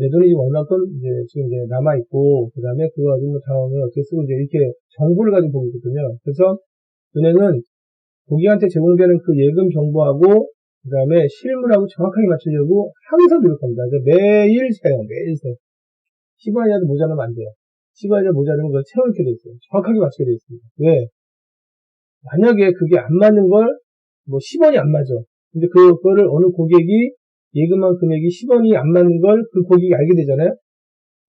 Speaker 1: 내 돈이 지금 얼마큼 이제 지금 이제 남아있고, 그 다음에 그거 가지고 다음에 어떻게 쓰고 이제 이렇게 정보를 가지고 보고 있거든요. 그래서 은행은 고객한테 제공되는 그 예금 정보하고, 그 다음에 실물하고 정확하게 맞추려고 항상 노력합니다. 매일 세요, 매일 세. 10원이라도 모자라면 안 돼요. 10원이라도 모자라면 그걸 채워넣게 돼 있어요. 정확하게 맞추게 돼 있습니다. 왜? 만약에 그게 안 맞는 걸, 10원이 안 맞아. 근데 그거를 어느 고객이 예금한 금액이 10원이 안 맞는 걸 그 고객이 알게 되잖아요?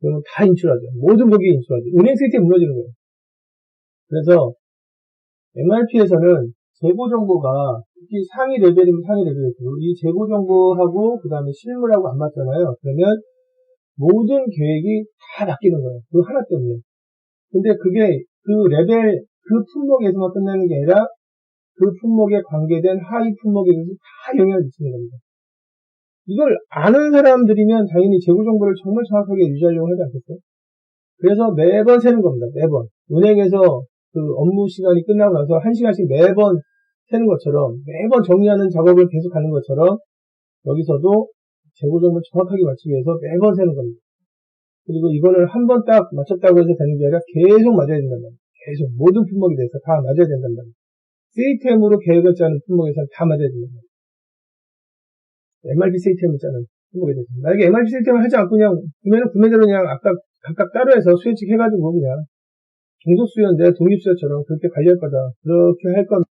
Speaker 1: 그러면 다 인출하죠. 모든 고객이 인출하죠. 은행 시스템이 무너지는 거예요. 그래서 MRP에서는 재고 정보가 특히 상위 레벨이면 상위 레벨에서 이 재고 정보하고 그 다음에 실물하고 안 맞잖아요. 그러면 모든 계획이 다 바뀌는 거예요. 그 하나 때문에. 근데 그게 그 레벨, 그 품목에서만 끝나는 게 아니라 그 품목에 관계된 하위 품목에 대해서 다 영향을 미치는 겁니다. 이걸 아는 사람들이면 당연히 재고 정보를 정말 정확하게 유지하려고 하지 않겠어요? 그래서 매번 세는 겁니다. 매번. 은행에서 그 업무 시간이 끝나고 나서 1시간씩 매번 세는 것처럼, 매번 정리하는 작업을 계속 하는 것처럼, 여기서도 재고 정보를 정확하게 맞추기 위해서 매번 세는 겁니다. 그리고 이거를 한 번 딱 맞췄다고 해서 되는 게 아니라 계속 맞아야 된단 말이에요. 계속 모든 품목에 대해서 다 맞아야 된단 말이에요. 시스템으로 계획을 짜는 품목에서는 다 맞아야 된단 말이에요. MRP 시스템을 짜는 품목에 대해서. 만약에 MRP 시스템을 하지 않고 그냥 구매대로 그냥 아까 각각 따로 해서 수혜칙 해가지고 그냥 중소수요인데 독립수요처럼 그렇게 관리할 거다. 그렇게 할 거면